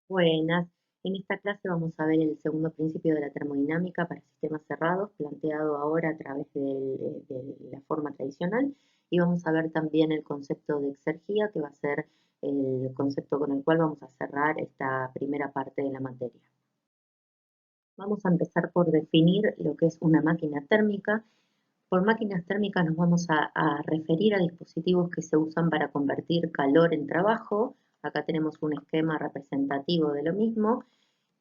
Buenas, en esta clase vamos a ver el segundo principio de la termodinámica para sistemas cerrados, planteado ahora a través de la forma tradicional, y vamos a ver también el concepto de exergía, que va a ser el concepto con el cual vamos a cerrar esta primera parte de la materia. Vamos a empezar por definir lo que es una máquina térmica. Por máquinas térmicas nos vamos a referir a dispositivos que se usan para convertir calor en trabajo. Acá tenemos un esquema representativo de lo mismo.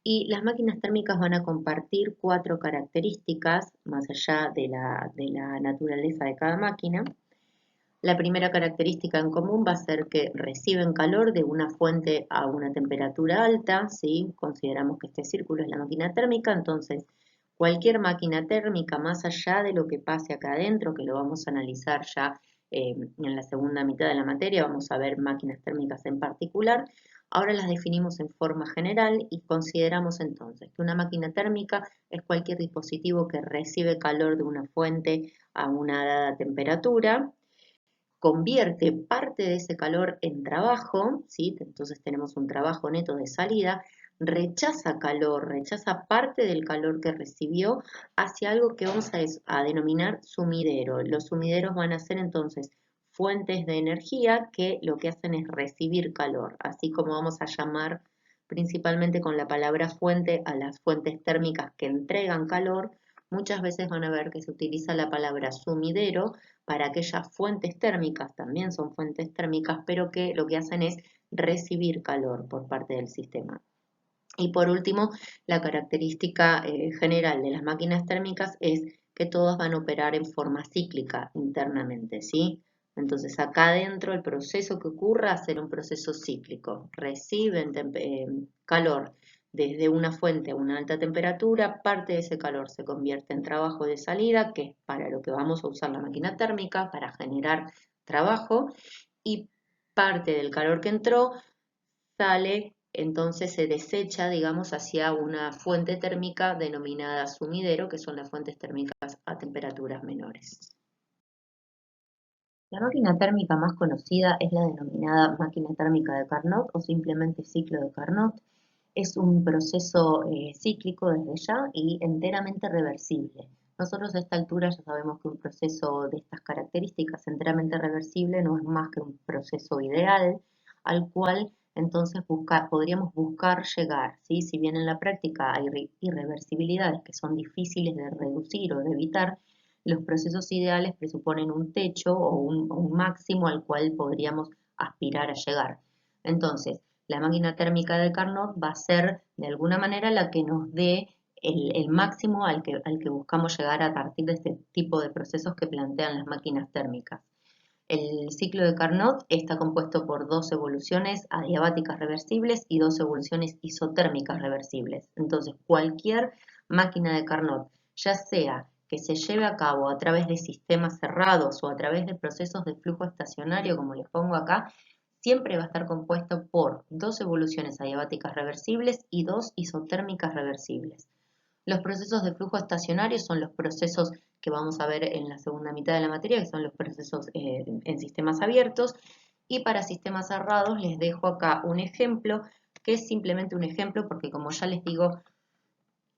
Y las máquinas térmicas van a compartir cuatro características, más allá de la naturaleza de cada máquina. La primera característica en común va a ser que reciben calor de una fuente a una temperatura alta, ¿sí? Consideramos que este círculo es la máquina térmica, entonces cualquier máquina térmica, más allá de lo que pase acá adentro, que lo vamos a analizar ya en la segunda mitad de la materia, vamos a ver máquinas térmicas en particular. Ahora las definimos en forma general y consideramos entonces que una máquina térmica es cualquier dispositivo que recibe calor de una fuente a una dada temperatura, convierte parte de ese calor en trabajo, ¿sí? Entonces tenemos un trabajo neto de salida, rechaza calor, rechaza parte del calor que recibió hacia algo que vamos a denominar sumidero. Los sumideros van a ser entonces fuentes de energía que lo que hacen es recibir calor, así como vamos a llamar principalmente con la palabra fuente a las fuentes térmicas que entregan calor. Muchas veces van a ver que se utiliza la palabra sumidero para aquellas fuentes térmicas, también son fuentes térmicas, pero que lo que hacen es recibir calor por parte del sistema. Y por último, la característica general de las máquinas térmicas es que todas van a operar en forma cíclica internamente, ¿sí? Entonces acá adentro el proceso que ocurra va a ser un proceso cíclico. Reciben calor desde una fuente a una alta temperatura, parte de ese calor se convierte en trabajo de salida, que es para lo que vamos a usar la máquina térmica, para generar trabajo, y parte del calor que entró sale, entonces se desecha, digamos, hacia una fuente térmica denominada sumidero, que son las fuentes térmicas a temperaturas menores. La máquina térmica más conocida es la denominada máquina térmica de Carnot o simplemente ciclo de Carnot. Es un proceso cíclico desde ya y enteramente reversible. Nosotros a esta altura ya sabemos que un proceso de estas características enteramente reversible no es más que un proceso ideal al cual entonces podríamos buscar llegar, ¿sí? Si bien en la práctica hay irreversibilidades que son difíciles de reducir o de evitar, los procesos ideales presuponen un techo o un máximo al cual podríamos aspirar a llegar. Entonces, la máquina térmica de Carnot va a ser de alguna manera la que nos dé el máximo al que buscamos llegar a partir de este tipo de procesos que plantean las máquinas térmicas. El ciclo de Carnot está compuesto por dos evoluciones adiabáticas reversibles y dos evoluciones isotérmicas reversibles. Entonces, cualquier máquina de Carnot, ya sea que se lleve a cabo a través de sistemas cerrados o a través de procesos de flujo estacionario, como les pongo acá, siempre va a estar compuesto por dos evoluciones adiabáticas reversibles y dos isotérmicas reversibles. Los procesos de flujo estacionario son los procesos que vamos a ver en la segunda mitad de la materia, que son los procesos en sistemas abiertos. Y para sistemas cerrados les dejo acá un ejemplo, que es simplemente un ejemplo, porque como ya les digo,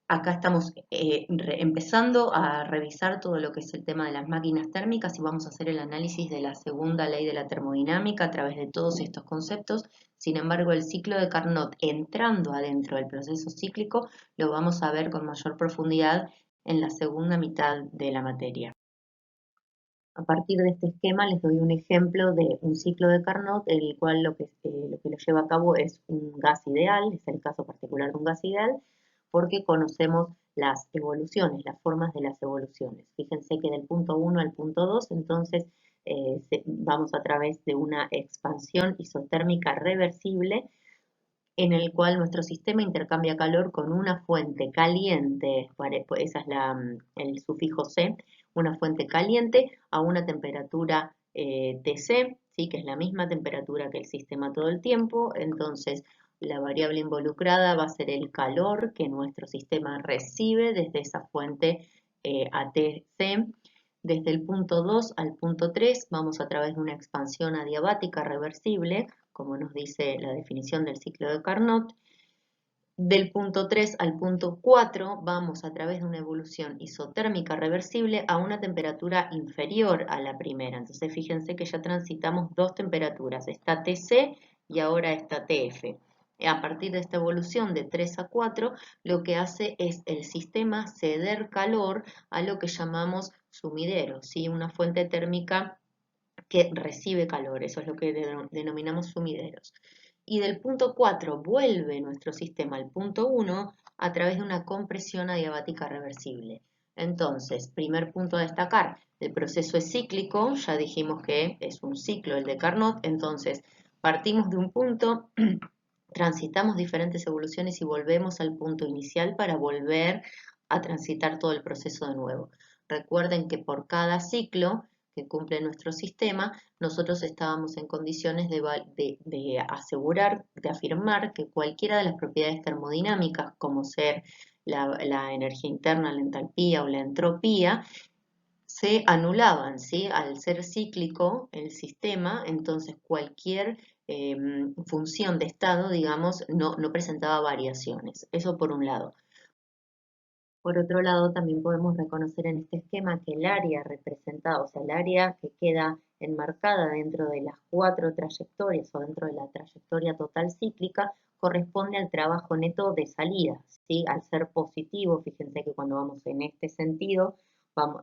acá estamos empezando a revisar todo lo que es el tema de las máquinas térmicas y vamos a hacer el análisis de la segunda ley de la termodinámica a través de todos estos conceptos. Sin embargo, el ciclo de Carnot entrando adentro del proceso cíclico lo vamos a ver con mayor profundidad en la segunda mitad de la materia. A partir de este esquema les doy un ejemplo de un ciclo de Carnot, en el cual lo lleva a cabo es un gas ideal, es el caso particular de un gas ideal, porque conocemos las evoluciones, las formas de las evoluciones. Fíjense que del punto 1 al punto 2, entonces vamos a través de una expansión isotérmica reversible, en el cual nuestro sistema intercambia calor con una fuente caliente, esa es el sufijo C, una fuente caliente a una temperatura Tc, ¿sí? Que es la misma temperatura que el sistema todo el tiempo. Entonces la variable involucrada va a ser el calor que nuestro sistema recibe desde esa fuente ATC. Desde el punto 2 al punto 3 vamos a través de una expansión adiabática reversible, como nos dice la definición del ciclo de Carnot, Del punto 3 al punto 4 vamos a través de una evolución isotérmica reversible a una temperatura inferior a la primera. Entonces fíjense que ya transitamos dos temperaturas, esta TC y ahora esta TF. A partir de esta evolución de 3 a 4, lo que hace es el sistema ceder calor a lo que llamamos sumidero, ¿sí? Una fuente térmica que recibe calor, eso es lo que denominamos sumideros. Y del punto 4 vuelve nuestro sistema al punto 1 a través de una compresión adiabática reversible. Entonces, primer punto a destacar, el proceso es cíclico, ya dijimos que es un ciclo el de Carnot, entonces partimos de un punto, transitamos diferentes evoluciones y volvemos al punto inicial para volver a transitar todo el proceso de nuevo. Recuerden que por cada ciclo que cumple nuestro sistema, nosotros estábamos en condiciones de asegurar, de afirmar que cualquiera de las propiedades termodinámicas, como ser la energía interna, la entalpía o la entropía, se anulaban, ¿sí? Al ser cíclico el sistema, entonces cualquier función de estado, digamos, no presentaba variaciones. Eso por un lado. Por otro lado, también podemos reconocer en este esquema que el área representada, o sea, el área que queda enmarcada dentro de las cuatro trayectorias o dentro de la trayectoria total cíclica, corresponde al trabajo neto de salida, ¿sí? Al ser positivo, fíjense que cuando vamos en este sentido,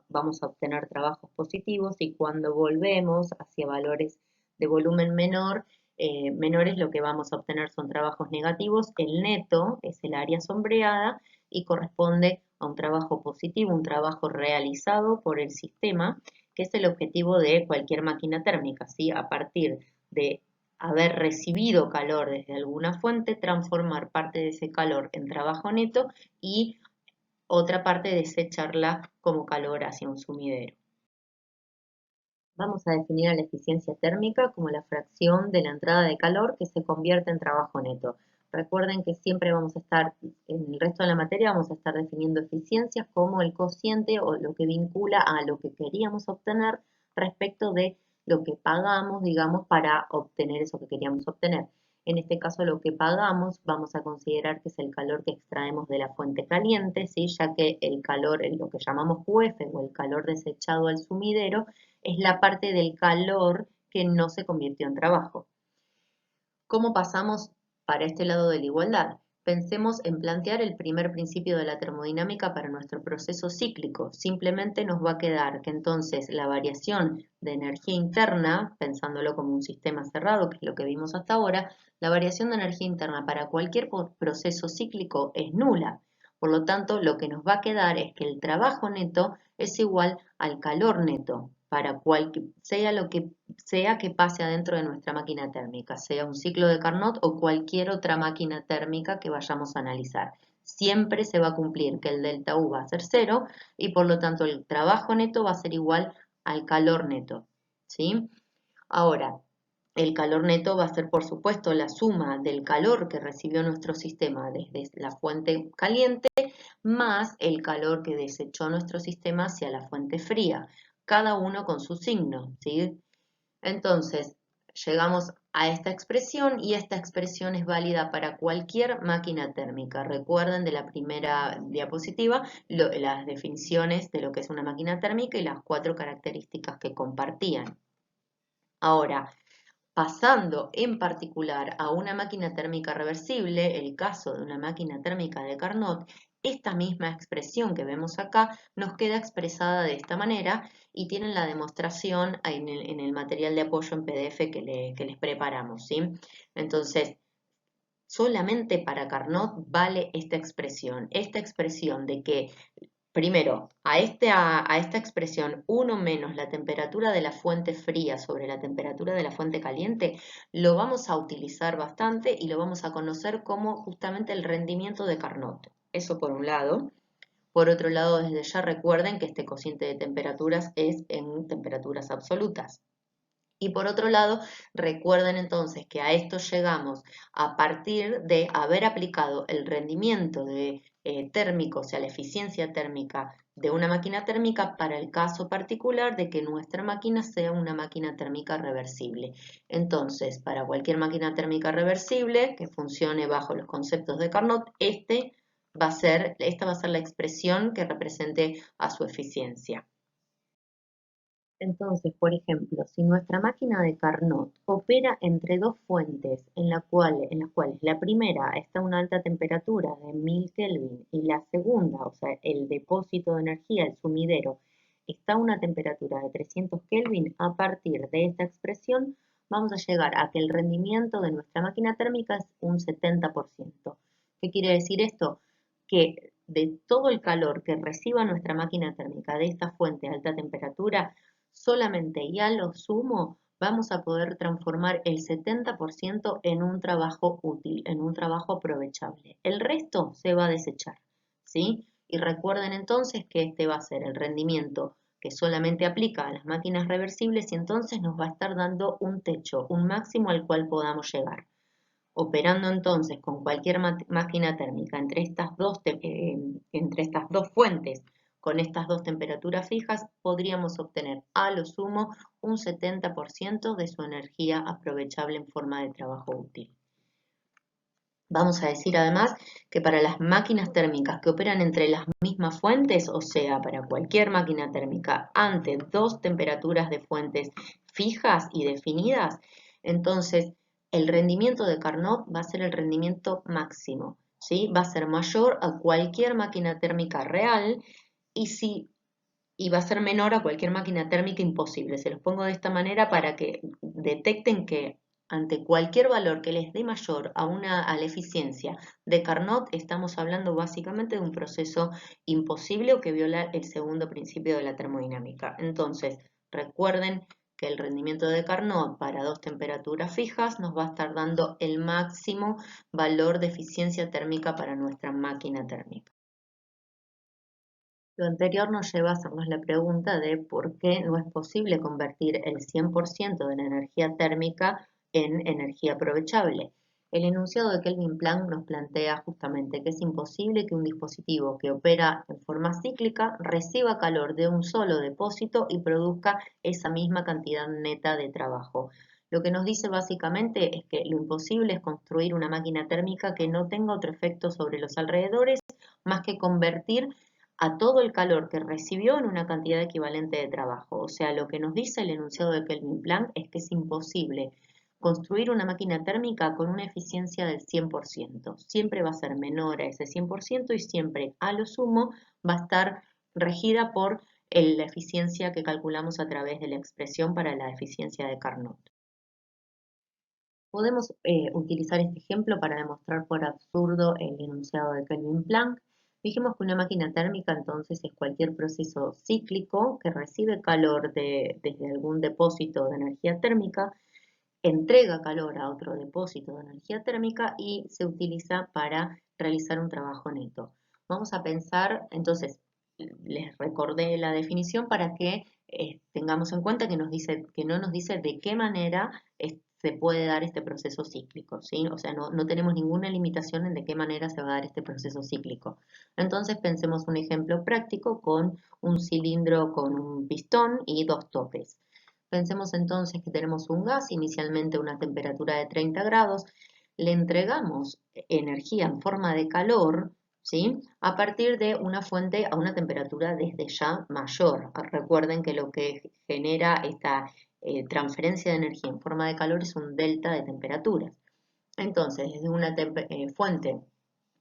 vamos a obtener trabajos positivos y cuando volvemos hacia valores de volumen menores, lo que vamos a obtener son trabajos negativos. El neto es el área sombreada y corresponde a un trabajo positivo, un trabajo realizado por el sistema, que es el objetivo de cualquier máquina térmica, ¿sí? A partir de haber recibido calor desde alguna fuente, transformar parte de ese calor en trabajo neto y otra parte desecharla como calor hacia un sumidero. Vamos a definir a la eficiencia térmica como la fracción de la entrada de calor que se convierte en trabajo neto. Recuerden que siempre vamos a estar, en el resto de la materia, vamos a estar definiendo eficiencias como el cociente o lo que vincula a lo que queríamos obtener respecto de lo que pagamos, digamos, para obtener eso que queríamos obtener. En este caso, lo que pagamos vamos a considerar que es el calor que extraemos de la fuente caliente, ¿sí? Ya que el calor, lo que llamamos QF o el calor desechado al sumidero, es la parte del calor que no se convirtió en trabajo. ¿Cómo pasamos para este lado de la igualdad? Pensemos en plantear el primer principio de la termodinámica para nuestro proceso cíclico. Simplemente nos va a quedar que entonces la variación de energía interna, pensándolo como un sistema cerrado, que es lo que vimos hasta ahora, la variación de energía interna para cualquier proceso cíclico es nula. Por lo tanto, lo que nos va a quedar es que el trabajo neto es igual al calor neto para sea lo que sea que pase adentro de nuestra máquina térmica, sea un ciclo de Carnot o cualquier otra máquina térmica que vayamos a analizar. Siempre se va a cumplir que el delta U va a ser 0 y por lo tanto el trabajo neto va a ser igual al calor neto, ¿sí? Ahora, el calor neto va a ser, por supuesto, la suma del calor que recibió nuestro sistema desde la fuente caliente más el calor que desechó nuestro sistema hacia la fuente fría, cada uno con su signo, ¿sí? Entonces, llegamos a esta expresión y esta expresión es válida para cualquier máquina térmica. Recuerden de la primera diapositiva las definiciones de lo que es una máquina térmica y las 4 características que compartían. Ahora, pasando en particular a una máquina térmica reversible, el caso de una máquina térmica de Carnot, esta misma expresión que vemos acá nos queda expresada de esta manera y tienen la demostración en el material de apoyo en PDF que les preparamos, ¿sí? Entonces, solamente para Carnot vale esta expresión de que primero, a esta expresión 1 menos la temperatura de la fuente fría sobre la temperatura de la fuente caliente, lo vamos a utilizar bastante y lo vamos a conocer como justamente el rendimiento de Carnot. Eso por un lado. Por otro lado, desde ya recuerden que este cociente de temperaturas es en temperaturas absolutas. Y por otro lado, recuerden entonces que a esto llegamos a partir de haber aplicado el rendimiento térmico, o sea, la eficiencia térmica de una máquina térmica para el caso particular de que nuestra máquina sea una máquina térmica reversible. Entonces, para cualquier máquina térmica reversible que funcione bajo los conceptos de Carnot, esta va a ser la expresión que represente a su eficiencia. Entonces, por ejemplo, si nuestra máquina de Carnot opera entre dos fuentes en las cuales la primera está a una alta temperatura de 1000 Kelvin y la segunda, o sea, el depósito de energía, el sumidero, está a una temperatura de 300 Kelvin, a partir de esta expresión vamos a llegar a que el rendimiento de nuestra máquina térmica es un 70%. ¿Qué quiere decir esto? Que de todo el calor que reciba nuestra máquina térmica de esta fuente a alta temperatura, solamente y a lo sumo vamos a poder transformar el 70% en un trabajo útil, en un trabajo aprovechable. El resto se va a desechar, ¿sí? Y recuerden entonces que este va a ser el rendimiento que solamente aplica a las máquinas reversibles y entonces nos va a estar dando un techo, un máximo al cual podamos llegar. Operando entonces con cualquier máquina térmica entre estas dos fuentes, con estas dos temperaturas fijas, podríamos obtener a lo sumo un 70% de su energía aprovechable en forma de trabajo útil. Vamos a decir además que para las máquinas térmicas que operan entre las mismas fuentes, o sea, para cualquier máquina térmica ante dos temperaturas de fuentes fijas y definidas, entonces el rendimiento de Carnot va a ser el rendimiento máximo, ¿sí? Va a ser mayor a cualquier máquina térmica real y va a ser menor a cualquier máquina térmica imposible. Se los pongo de esta manera para que detecten que ante cualquier valor que les dé mayor a la eficiencia de Carnot, estamos hablando básicamente de un proceso imposible o que viola el segundo principio de la termodinámica. Entonces, recuerden que el rendimiento de Carnot para dos temperaturas fijas nos va a estar dando el máximo valor de eficiencia térmica para nuestra máquina térmica. Lo anterior nos lleva a hacernos la pregunta de por qué no es posible convertir el 100% de la energía térmica en energía aprovechable. El enunciado de Kelvin Planck nos plantea justamente que es imposible que un dispositivo que opera en forma cíclica reciba calor de un solo depósito y produzca esa misma cantidad neta de trabajo. Lo que nos dice básicamente es que lo imposible es construir una máquina térmica que no tenga otro efecto sobre los alrededores más que convertir a todo el calor que recibió en una cantidad equivalente de trabajo. O sea, lo que nos dice el enunciado de Kelvin Planck es que es imposible construir una máquina térmica con una eficiencia del 100%. Siempre va a ser menor a ese 100% y siempre, a lo sumo, va a estar regida por la eficiencia que calculamos a través de la expresión para la eficiencia de Carnot. Podemos utilizar este ejemplo para demostrar por absurdo el enunciado de Kelvin Planck. Dijimos que una máquina térmica entonces es cualquier proceso cíclico que recibe calor desde algún depósito de energía térmica, entrega calor a otro depósito de energía térmica y se utiliza para realizar un trabajo neto. Vamos a pensar, entonces, les recordé la definición para que tengamos en cuenta que no nos dice de qué manera se puede dar este proceso cíclico, ¿sí? O sea, no tenemos ninguna limitación en de qué manera se va a dar este proceso cíclico. Entonces pensemos un ejemplo práctico con un cilindro con un pistón y dos topes. Pensemos entonces que tenemos un gas inicialmente a una temperatura de 30 grados, le entregamos energía en forma de calor, ¿sí? A partir de una fuente a una temperatura desde ya mayor. Recuerden que lo que genera esta transferencia de energía en forma de calor es un delta de temperaturas. Entonces, desde una fuente,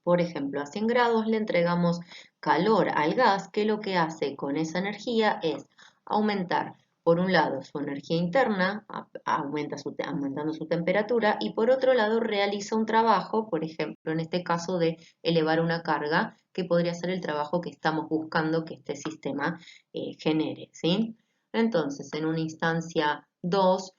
por ejemplo, a 100 grados, le entregamos calor al gas, que lo que hace con esa energía es aumentar, por un lado, su energía interna, aumentando su temperatura, y por otro lado, realiza un trabajo, por ejemplo, en este caso de elevar una carga, que podría ser el trabajo que estamos buscando que este sistema genere, ¿sí? Entonces, en una instancia 2,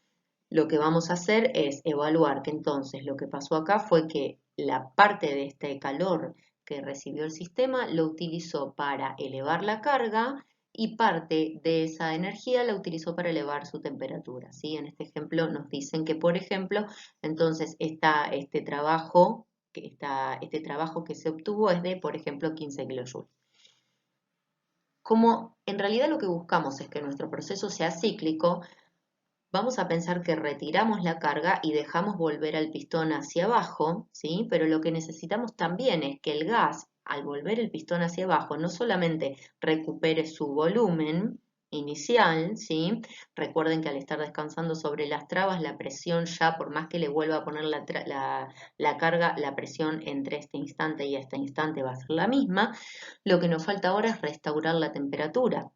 lo que vamos a hacer es evaluar que entonces lo que pasó acá fue que la parte de este calor que recibió el sistema lo utilizó para elevar la carga y parte de esa energía la utilizó para elevar su temperatura, ¿sí? En este ejemplo nos dicen que, por ejemplo, entonces este trabajo que se obtuvo es de, por ejemplo, 15 kilojoules. Como en realidad lo que buscamos es que nuestro proceso sea cíclico, vamos a pensar que retiramos la carga y dejamos volver al pistón hacia abajo, ¿sí? Pero lo que necesitamos también es que el gas, al volver el pistón hacia abajo, no solamente recupere su volumen inicial, ¿sí? Recuerden que al estar descansando sobre las trabas, la presión ya, por más que le vuelva a poner la carga, la presión entre este instante y este instante va a ser la misma. Lo que nos falta ahora es restaurar la temperatura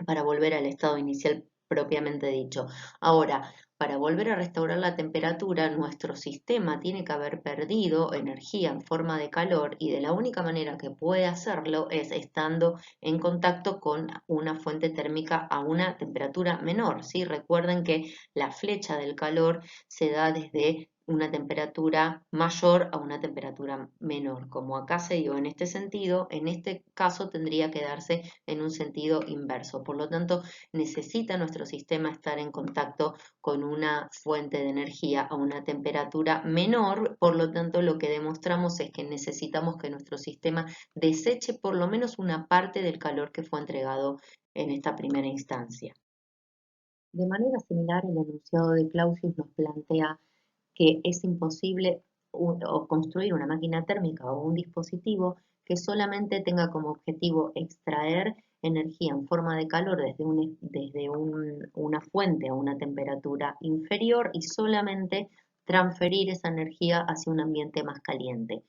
para volver al estado inicial propiamente dicho. Ahora, para volver a restaurar la temperatura, nuestro sistema tiene que haber perdido energía en forma de calor y de la única manera que puede hacerlo es estando en contacto con una fuente térmica a una temperatura menor, ¿sí? Recuerden que la flecha del calor se da desde una temperatura mayor a una temperatura menor. Como acá se dio en este sentido, en este caso tendría que darse en un sentido inverso. Por lo tanto, necesita nuestro sistema estar en contacto con una fuente de energía a una temperatura menor. Por lo tanto, lo que demostramos es que necesitamos que nuestro sistema deseche por lo menos una parte del calor que fue entregado en esta primera instancia. De manera similar, el enunciado de Clausius nos plantea que es imposible construir una máquina térmica o un dispositivo que solamente tenga como objetivo extraer energía en forma de calor desde una fuente a una temperatura inferior y solamente transferir esa energía hacia un ambiente más caliente.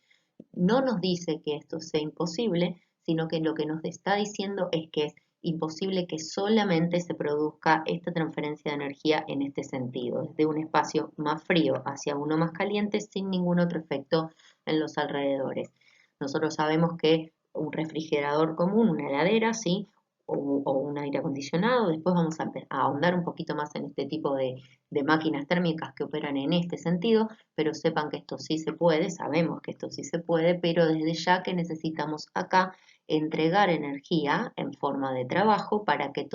No nos dice que esto sea imposible, sino que lo que nos está diciendo es que es imposible que solamente se produzca esta transferencia de energía en este sentido, desde un espacio más frío hacia uno más caliente sin ningún otro efecto en los alrededores. Nosotros sabemos que un refrigerador común, una heladera, ¿sí? O un aire acondicionado, después vamos a ahondar un poquito más en este tipo de máquinas térmicas que operan en este sentido, pero sepan que esto sí se puede, sabemos que esto sí se puede, pero desde ya que necesitamos acá entregar energía en forma de trabajo para que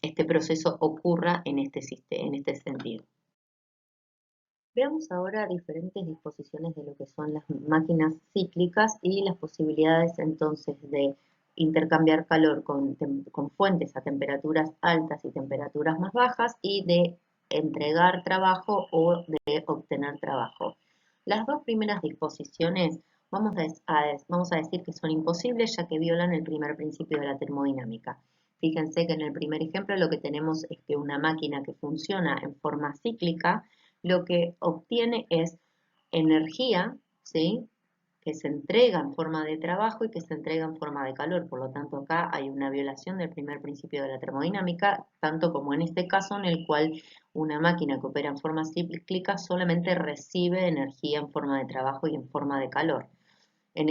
este proceso ocurra en en este sentido. Veamos ahora diferentes disposiciones de lo que son las máquinas cíclicas y las posibilidades entonces de intercambiar calor con fuentes a temperaturas altas y temperaturas más bajas y de entregar trabajo o de obtener trabajo. Las dos primeras disposiciones vamos a decir que son imposibles ya que violan el primer principio de la termodinámica. Fíjense que en el primer ejemplo lo que tenemos es que una máquina que funciona en forma cíclica lo que obtiene es energía, ¿sí? Que se entrega en forma de trabajo y que se entrega en forma de calor. Por lo tanto, acá hay una violación del primer principio de la termodinámica, tanto como en este caso en el cual una máquina que opera en forma cíclica solamente recibe energía en forma de trabajo y en forma de calor. En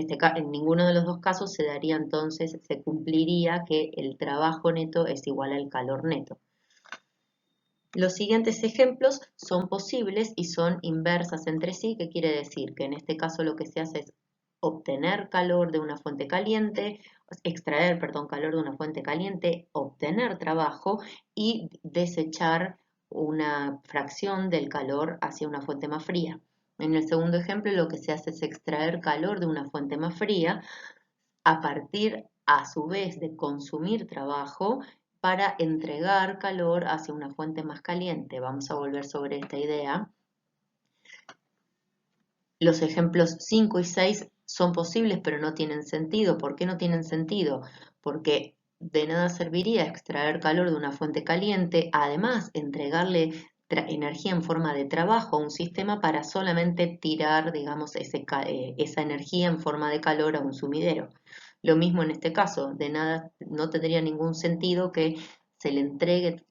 ninguno de los dos casos se daría entonces, se cumpliría que el trabajo neto es igual al calor neto. Los siguientes ejemplos son posibles y son inversas entre sí, que quiere decir que en este caso lo que se hace es obtener calor de una fuente caliente, extraer, perdón, calor de una fuente caliente, obtener trabajo y desechar una fracción del calor hacia una fuente más fría. En el segundo ejemplo lo que se hace es extraer calor de una fuente más fría a partir a su vez de consumir trabajo para entregar calor hacia una fuente más caliente. Vamos a volver sobre esta idea. Los ejemplos 5 y 6 son posibles pero no tienen sentido. ¿Por qué no tienen sentido? Porque de nada serviría extraer calor de una fuente caliente, además entregarle energía en forma de trabajo a un sistema para solamente tirar, digamos, esa energía en forma de calor a un sumidero. Lo mismo en este caso, de nada, no tendría ningún sentido que se le entregue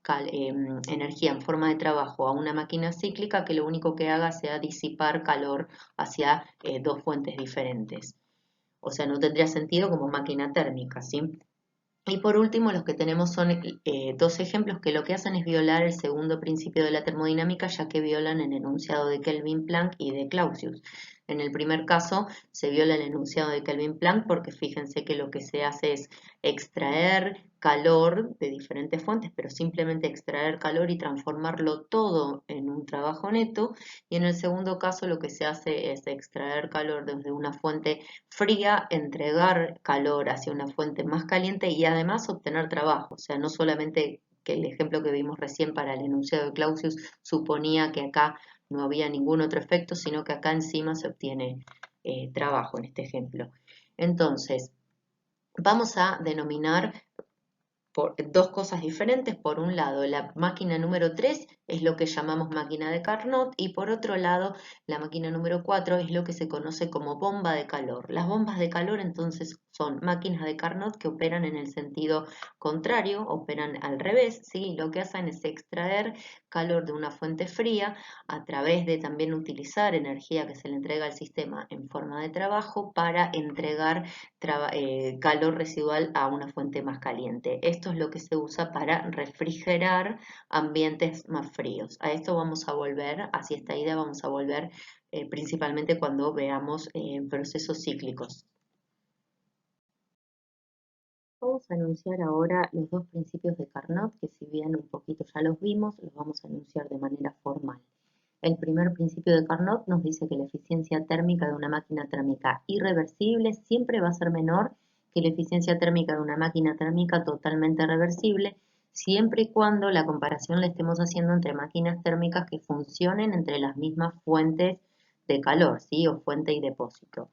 energía en forma de trabajo a una máquina cíclica que lo único que haga sea disipar calor hacia dos fuentes diferentes. O sea, no tendría sentido como máquina térmica, ¿sí? Y por último, los que tenemos son dos ejemplos que lo que hacen es violar el segundo principio de la termodinámica, ya que violan el enunciado de Kelvin Planck y de Clausius. En el primer caso se viola el enunciado de Kelvin-Planck porque fíjense que lo que se hace es extraer calor de diferentes fuentes, pero simplemente extraer calor y transformarlo todo en un trabajo neto. Y en el segundo caso lo que se hace es extraer calor desde una fuente fría, entregar calor hacia una fuente más caliente y además obtener trabajo. O sea, no solamente que el ejemplo que vimos recién para el enunciado de Clausius suponía que acá no había ningún otro efecto, sino que acá encima se obtiene trabajo en este ejemplo. Entonces, vamos a denominar por dos cosas diferentes. Por un lado, la máquina número 3 es lo que llamamos máquina de Carnot y por otro lado, la máquina número 4 es lo que se conoce como bomba de calor. Las bombas de calor entonces son máquinas de Carnot que operan en el sentido contrario, operan al revés, ¿sí? Lo que hacen es extraer calor de una fuente fría a través de también utilizar energía que se le entrega al sistema en forma de trabajo para entregar calor residual a una fuente más caliente. Esto es lo que se usa para refrigerar ambientes más fríos. A esto vamos a volver, hacia esta idea vamos a volver principalmente cuando veamos procesos cíclicos. Vamos a anunciar ahora los dos principios de Carnot, que si bien un poquito ya los vimos, los vamos a anunciar de manera formal. El primer principio de Carnot nos dice que la eficiencia térmica de una máquina térmica irreversible siempre va a ser menor que la eficiencia térmica de una máquina térmica totalmente reversible, siempre y cuando la comparación la estemos haciendo entre máquinas térmicas que funcionen entre las mismas fuentes de calor, ¿sí? O fuente y depósito.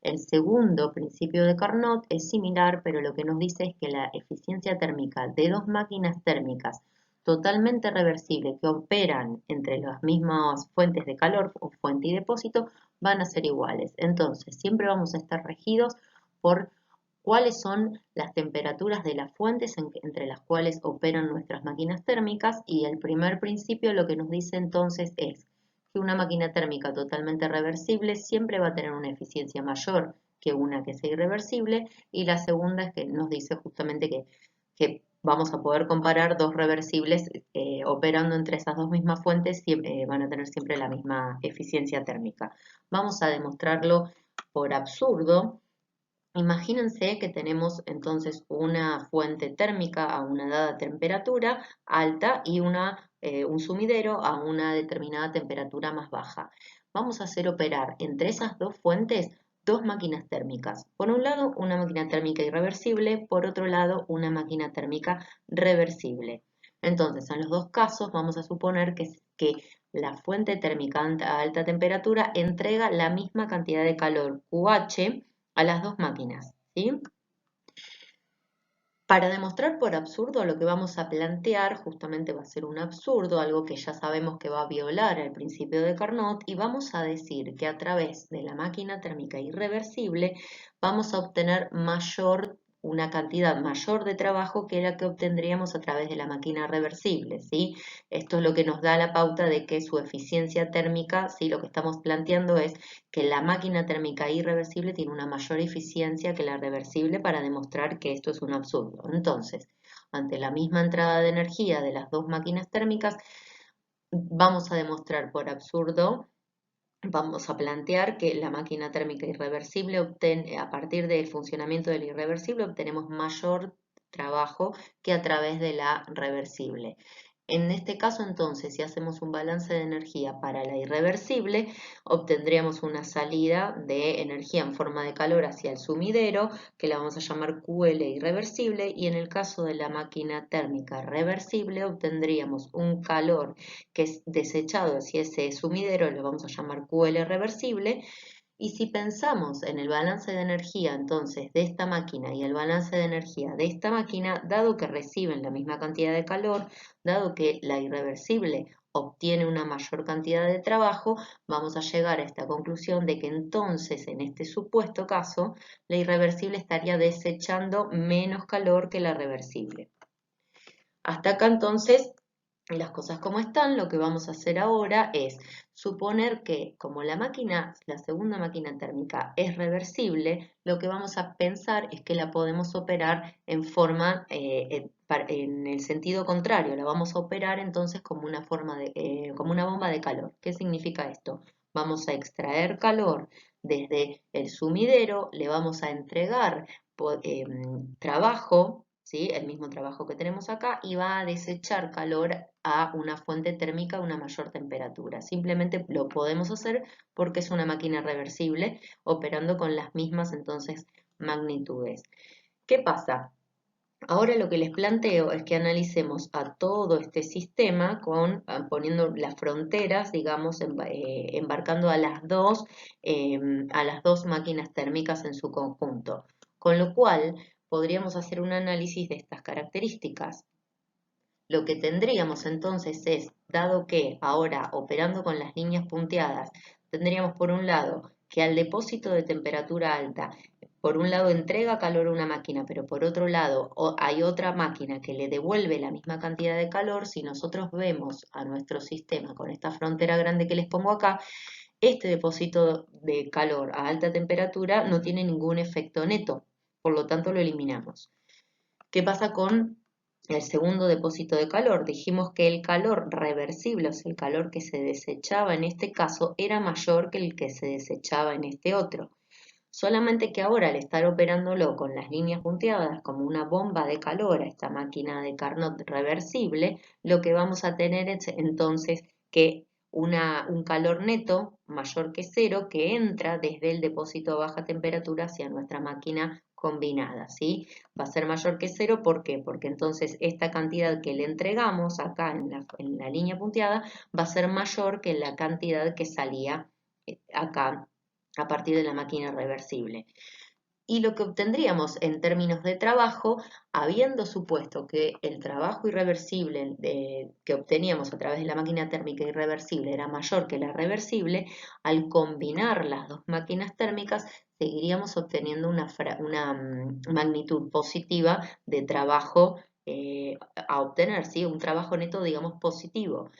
El segundo principio de Carnot es similar, pero lo que nos dice es que la eficiencia térmica de dos máquinas térmicas totalmente reversibles que operan entre las mismas fuentes de calor o fuente y depósito van a ser iguales. Entonces, siempre vamos a estar regidos por cuáles son las temperaturas de las fuentes entre las cuales operan nuestras máquinas térmicas, y el primer principio lo que nos dice entonces es que una máquina térmica totalmente reversible siempre va a tener una eficiencia mayor que una que sea irreversible, y la segunda es que nos dice justamente que vamos a poder comparar dos reversibles operando entre esas dos mismas fuentes, van a tener siempre la misma eficiencia térmica. Vamos a demostrarlo por absurdo. Imagínense que tenemos entonces una fuente térmica a una dada temperatura alta y un sumidero a una determinada temperatura más baja. Vamos a hacer operar entre esas dos fuentes dos máquinas térmicas. Por un lado, una máquina térmica irreversible, por otro lado, una máquina térmica reversible. Entonces, en los dos casos vamos a suponer que la fuente térmica a alta temperatura entrega la misma cantidad de calor QH a las dos máquinas, ¿sí? Para demostrar por absurdo lo que vamos a plantear, justamente va a ser un absurdo, algo que ya sabemos que va a violar el principio de Carnot, y vamos a decir que a través de la máquina térmica irreversible vamos a obtener una cantidad mayor de trabajo que la que obtendríamos a través de la máquina reversible, ¿sí? Esto es lo que nos da la pauta de que su eficiencia térmica, ¿sí? Lo que estamos planteando es que la máquina térmica irreversible tiene una mayor eficiencia que la reversible para demostrar que esto es un absurdo. Entonces, ante la misma entrada de energía de las dos máquinas térmicas, vamos a demostrar por absurdo, vamos a plantear que la máquina térmica irreversible a partir del funcionamiento del irreversible obtenemos mayor trabajo que a través de la reversible. En este caso, entonces, si hacemos un balance de energía para la irreversible, obtendríamos una salida de energía en forma de calor hacia el sumidero, que la vamos a llamar QL irreversible, y en el caso de la máquina térmica reversible, obtendríamos un calor que es desechado hacia ese sumidero, lo vamos a llamar QL reversible. Y si pensamos en el balance de energía entonces de esta máquina y el balance de energía de esta máquina, dado que reciben la misma cantidad de calor, dado que la irreversible obtiene una mayor cantidad de trabajo, vamos a llegar a esta conclusión de que entonces en este supuesto caso la irreversible estaría desechando menos calor que la reversible. Hasta acá entonces las cosas como están. Lo que vamos a hacer ahora es suponer que como la segunda máquina térmica es reversible, lo que vamos a pensar es que la podemos operar en forma, en el sentido contrario, la vamos a operar entonces como una bomba de calor. ¿Qué significa esto? Vamos a extraer calor desde el sumidero, le vamos a entregar trabajo, ¿sí? El mismo trabajo que tenemos acá, y va a desechar calor a una fuente térmica a una mayor temperatura. Simplemente lo podemos hacer porque es una máquina reversible operando con las mismas entonces magnitudes. ¿Qué pasa? Ahora lo que les planteo es que analicemos a todo este sistema poniendo las fronteras, digamos, embarcando a las dos máquinas térmicas en su conjunto. Con lo cual, podríamos hacer un análisis de estas características. Lo que tendríamos entonces es, dado que ahora operando con las líneas punteadas, tendríamos por un lado que al depósito de temperatura alta, por un lado entrega calor a una máquina, pero por otro lado hay otra máquina que le devuelve la misma cantidad de calor. Si nosotros vemos a nuestro sistema con esta frontera grande que les pongo acá, este depósito de calor a alta temperatura no tiene ningún efecto neto, por lo tanto lo eliminamos. ¿Qué pasa con el segundo depósito de calor? Dijimos que el calor reversible, o sea, el calor que se desechaba en este caso, era mayor que el que se desechaba en este otro. Solamente que ahora al estar operándolo con las líneas punteadas como una bomba de calor a esta máquina de Carnot reversible, lo que vamos a tener es entonces que un calor neto mayor que cero que entra desde el depósito a baja temperatura hacia nuestra máquina combinada, ¿sí? Va a ser mayor que cero, ¿por qué? Porque entonces esta cantidad que le entregamos acá en la línea punteada va a ser mayor que la cantidad que salía acá a partir de la máquina reversible. Y lo que obtendríamos en términos de trabajo, habiendo supuesto que el trabajo irreversible que obteníamos a través de la máquina térmica irreversible era mayor que la reversible, al combinar las dos máquinas térmicas seguiríamos obteniendo una magnitud positiva de trabajo a obtener, ¿sí? Un trabajo neto, digamos, positivo.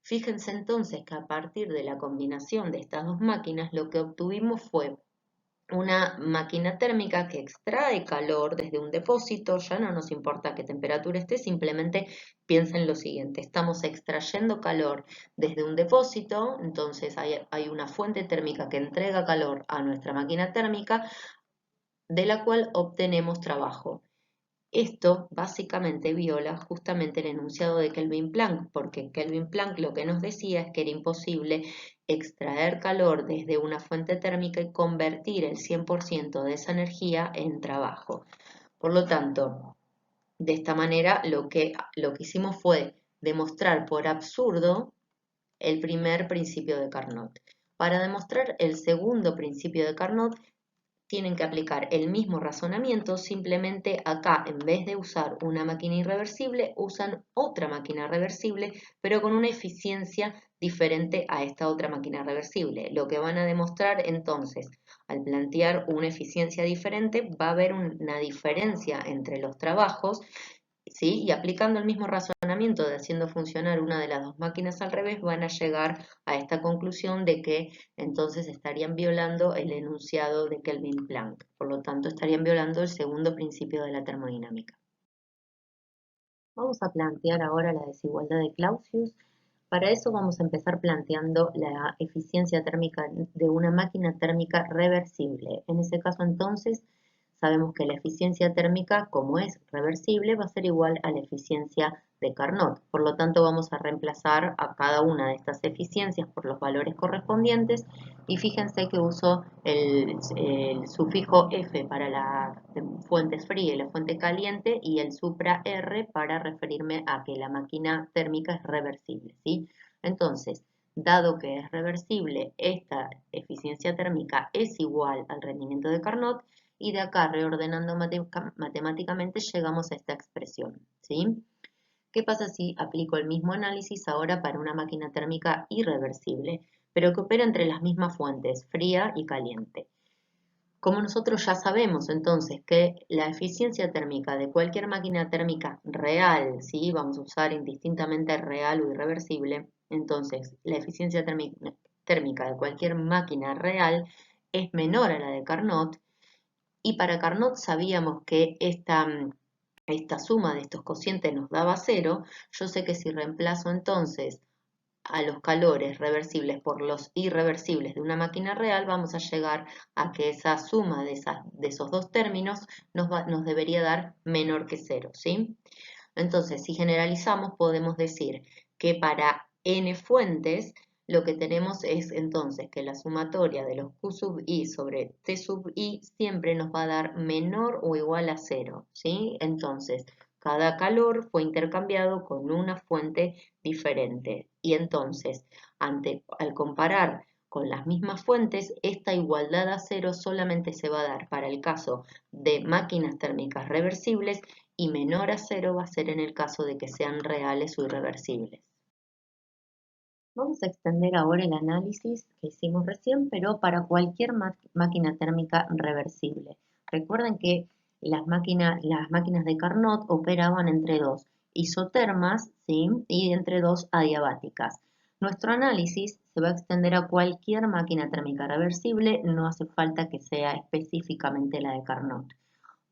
Fíjense entonces que a partir de la combinación de estas dos máquinas, lo que obtuvimos fue una máquina térmica que extrae calor desde un depósito. Ya no nos importa qué temperatura esté, simplemente piensen lo siguiente: estamos extrayendo calor desde un depósito, entonces hay una fuente térmica que entrega calor a nuestra máquina térmica, de la cual obtenemos trabajo. Esto básicamente viola justamente el enunciado de Kelvin Planck, porque Kelvin Planck lo que nos decía es que era imposible extraer calor desde una fuente térmica y convertir el 100% de esa energía en trabajo. Por lo tanto, de esta manera lo que hicimos fue demostrar por absurdo el primer principio de Carnot. Para demostrar el segundo principio de Carnot, tienen que aplicar el mismo razonamiento, simplemente acá en vez de usar una máquina irreversible, usan otra máquina reversible, pero con una eficiencia diferente a esta otra máquina reversible. Lo que van a demostrar entonces, al plantear una eficiencia diferente, va a haber una diferencia entre los trabajos, ¿sí? Y aplicando el mismo razonamiento de haciendo funcionar una de las dos máquinas al revés, van a llegar a esta conclusión de que entonces estarían violando el enunciado de Kelvin Planck. Por lo tanto, estarían violando el segundo principio de la termodinámica. Vamos a plantear ahora la desigualdad de Clausius. Para eso vamos a empezar planteando la eficiencia térmica de una máquina térmica reversible. En ese caso entonces sabemos que la eficiencia térmica, como es reversible, va a ser igual a la eficiencia de Carnot. Por lo tanto vamos a reemplazar a cada una de estas eficiencias por los valores correspondientes, y fíjense que uso el sufijo F para la fuente fría y la fuente caliente y el supra R para referirme a que la máquina térmica es reversible, ¿sí? Entonces, dado que es reversible, esta eficiencia térmica es igual al rendimiento de Carnot, y de acá, reordenando matemáticamente, llegamos a esta expresión, ¿sí? ¿Qué pasa si aplico el mismo análisis ahora para una máquina térmica irreversible, pero que opera entre las mismas fuentes, fría y caliente? Como nosotros ya sabemos entonces que la eficiencia térmica de cualquier máquina térmica real, ¿sí? Vamos a usar indistintamente real o irreversible, entonces la eficiencia térmica de cualquier máquina real es menor a la de Carnot, y para Carnot sabíamos que esta suma de estos cocientes nos daba cero. Yo sé que si reemplazo entonces a los calores reversibles por los irreversibles de una máquina real, vamos a llegar a que esa suma de esos dos términos nos debería dar menor que cero, ¿sí? Entonces, si generalizamos, podemos decir que para n fuentes, lo que tenemos es entonces que la sumatoria de los Q sub i sobre T sub i siempre nos va a dar menor o igual a cero, ¿sí? Entonces, cada calor fue intercambiado con una fuente diferente. Y entonces, al comparar con las mismas fuentes, esta igualdad a cero solamente se va a dar para el caso de máquinas térmicas reversibles y menor a cero va a ser en el caso de que sean reales o irreversibles. Vamos a extender ahora el análisis que hicimos recién, pero para cualquier máquina térmica reversible. Recuerden que las máquinas de Carnot operaban entre dos isotermas, ¿sí? Y entre dos adiabáticas. Nuestro análisis se va a extender a cualquier máquina térmica reversible, no hace falta que sea específicamente la de Carnot.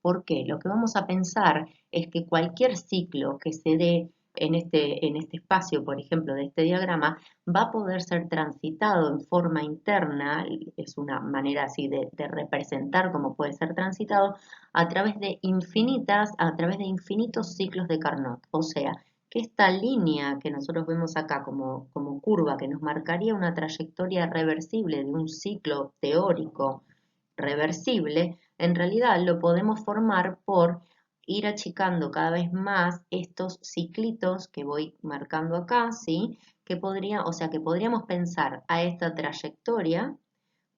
¿Por qué? Lo que vamos a pensar es que cualquier ciclo que se dé en este espacio, por ejemplo, de este diagrama, va a poder ser transitado en forma interna, es una manera así de representar cómo puede ser transitado, a través de infinitos ciclos de Carnot. O sea, que esta línea que nosotros vemos acá como curva, que nos marcaría una trayectoria reversible de un ciclo teórico reversible, en realidad lo podemos formar por ir achicando cada vez más estos ciclitos que voy marcando acá, ¿sí? Que podríamos pensar a esta trayectoria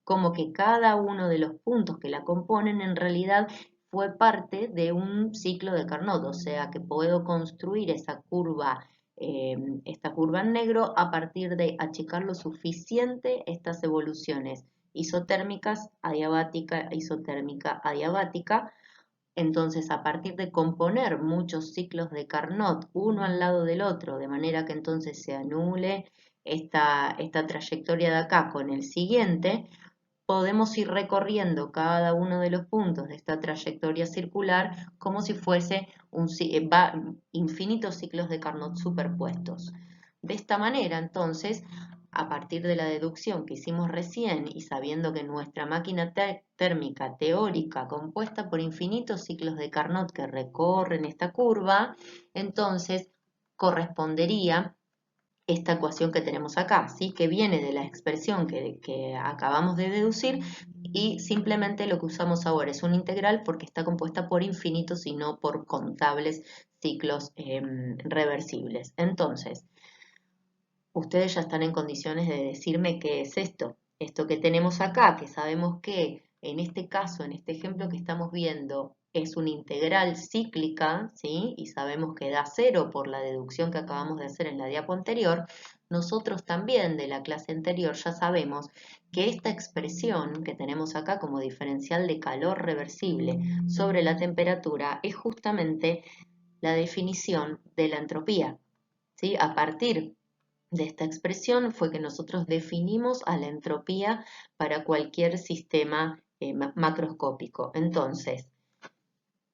como que cada uno de los puntos que la componen en realidad fue parte de un ciclo de Carnot, o sea que puedo construir esta curva en negro a partir de achicar lo suficiente estas evoluciones isotérmicas, adiabática, isotérmica, adiabática. Entonces, a partir de componer muchos ciclos de Carnot uno al lado del otro, de manera que entonces se anule esta trayectoria de acá con el siguiente, podemos ir recorriendo cada uno de los puntos de esta trayectoria circular como si fuese infinitos ciclos de Carnot superpuestos. De esta manera, entonces, a partir de la deducción que hicimos recién y sabiendo que nuestra máquina térmica teórica compuesta por infinitos ciclos de Carnot que recorren esta curva, entonces correspondería esta ecuación que tenemos acá, ¿sí? Que viene de la expresión que acabamos de deducir y simplemente lo que usamos ahora es una integral porque está compuesta por infinitos y no por contables ciclos reversibles. Entonces, ustedes ya están en condiciones de decirme qué es esto. Esto que tenemos acá, que sabemos que en este caso, en este ejemplo que estamos viendo, es una integral cíclica, ¿sí? Y sabemos que da cero por la deducción que acabamos de hacer en la diapo anterior, nosotros también de la clase anterior ya sabemos que esta expresión que tenemos acá como diferencial de calor reversible sobre la temperatura es justamente la definición de la entropía, ¿sí? A partir de esta expresión fue que nosotros definimos a la entropía para cualquier sistema macroscópico. Entonces,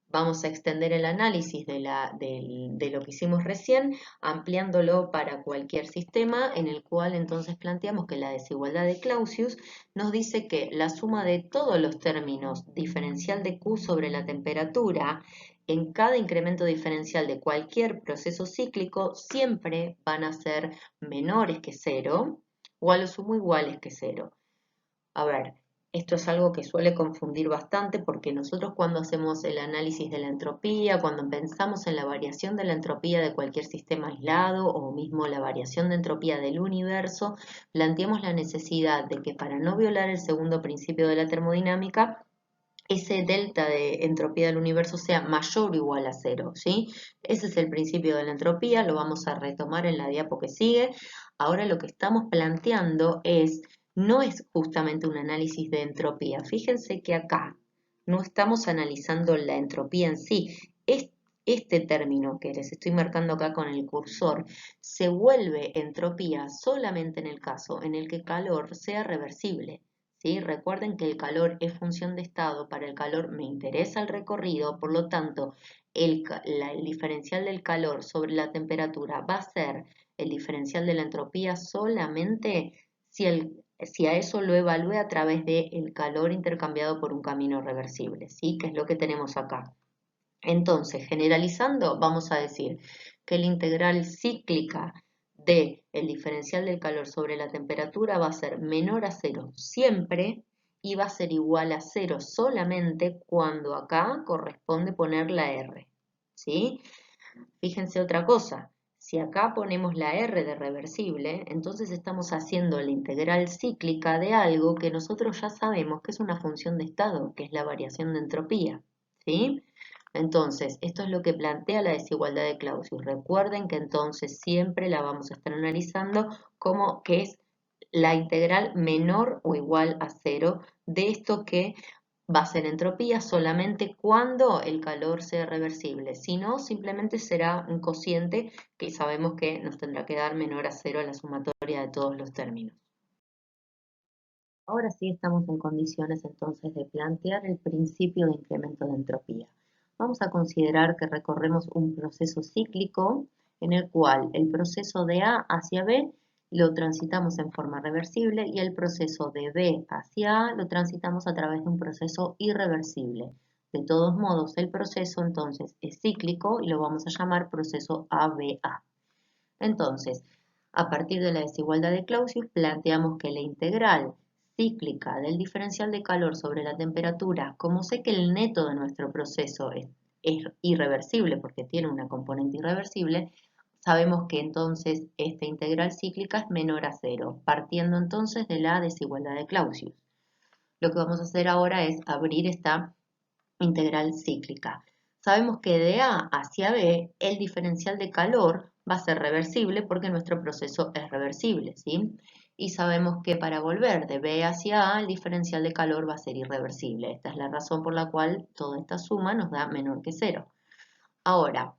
vamos a extender el análisis de lo que hicimos recién, ampliándolo para cualquier sistema, en el cual entonces planteamos que la desigualdad de Clausius nos dice que la suma de todos los términos diferencial de Q sobre la temperatura en cada incremento diferencial de cualquier proceso cíclico siempre van a ser menores que cero o a lo sumo iguales que cero. A ver, esto es algo que suele confundir bastante porque nosotros cuando hacemos el análisis de la entropía, cuando pensamos en la variación de la entropía de cualquier sistema aislado o mismo la variación de entropía del universo, planteamos la necesidad de que para no violar el segundo principio de la termodinámica, ese delta de entropía del universo sea mayor o igual a cero, ¿sí? Ese es el principio de la entropía, lo vamos a retomar en la diapo que sigue. Ahora lo que estamos planteando no es justamente un análisis de entropía. Fíjense que acá no estamos analizando la entropía en sí. Este término que les estoy marcando acá con el cursor se vuelve entropía solamente en el caso en el que el calor sea reversible. ¿Sí? Recuerden que el calor es función de estado, para el calor me interesa el recorrido, por lo tanto el diferencial del calor sobre la temperatura va a ser el diferencial de la entropía solamente si, si a eso lo evalúe a través del calor intercambiado por un camino reversible, ¿sí? Que es lo que tenemos acá. Entonces, generalizando, vamos a decir que la integral cíclica del diferencial del calor sobre la temperatura va a ser menor a 0 siempre y va a ser igual a 0 solamente cuando acá corresponde poner la R, ¿sí? Fíjense otra cosa, si acá ponemos la R de reversible, entonces estamos haciendo la integral cíclica de algo que nosotros ya sabemos que es una función de estado, que es la variación de entropía, ¿sí? Entonces, esto es lo que plantea la desigualdad de Clausius. Recuerden que entonces siempre la vamos a estar analizando como que es la integral menor o igual a 0 de esto que va a ser entropía solamente cuando el calor sea reversible. Si no, simplemente será un cociente que sabemos que nos tendrá que dar menor a 0 a la sumatoria de todos los términos. Ahora sí estamos en condiciones entonces de plantear el principio de incremento de entropía. Vamos a considerar que recorremos un proceso cíclico en el cual el proceso de A hacia B lo transitamos en forma reversible y el proceso de B hacia A lo transitamos a través de un proceso irreversible. De todos modos, el proceso entonces es cíclico y lo vamos a llamar proceso ABA. Entonces, a partir de la desigualdad de Clausius, planteamos que la integral cíclica del diferencial de calor sobre la temperatura, como sé que el neto de nuestro proceso es irreversible porque tiene una componente irreversible, sabemos que entonces esta integral cíclica es menor a 0, partiendo entonces de la desigualdad de Clausius. Lo que vamos a hacer ahora es abrir esta integral cíclica. Sabemos que de A hacia B el diferencial de calor va a ser reversible porque nuestro proceso es reversible, ¿sí? Y sabemos que para volver de B hacia A el diferencial de calor va a ser irreversible. Esta es la razón por la cual toda esta suma nos da menor que 0. Ahora,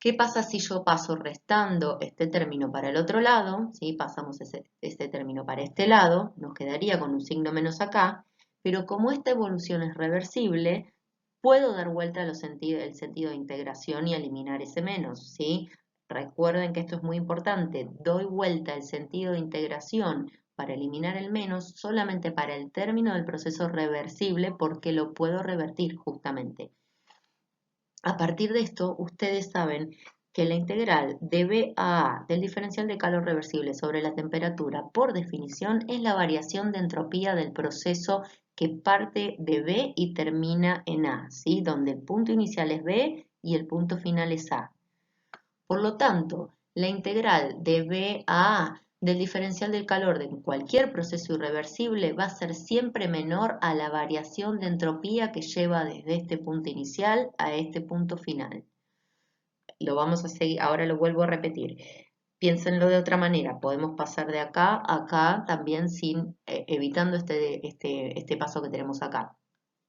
¿qué pasa si yo paso restando este término para el otro lado? ¿Sí? Pasamos este término para este lado, nos quedaría con un signo menos acá, pero como esta evolución es reversible, puedo dar vuelta el sentido de integración y eliminar ese menos, ¿sí? Recuerden que esto es muy importante, doy vuelta el sentido de integración para eliminar el menos solamente para el término del proceso reversible porque lo puedo revertir justamente. A partir de esto, ustedes saben que la integral de B a A del diferencial de calor reversible sobre la temperatura, por definición, es la variación de entropía del proceso que parte de B y termina en A, ¿sí? Donde el punto inicial es B y el punto final es A. Por lo tanto, la integral de B a A del diferencial del calor de cualquier proceso irreversible va a ser siempre menor a la variación de entropía que lleva desde este punto inicial a este punto final. Lo vamos a seguir, ahora lo vuelvo a repetir. Piénsenlo de otra manera, podemos pasar de acá a acá también sin, evitando este paso que tenemos acá.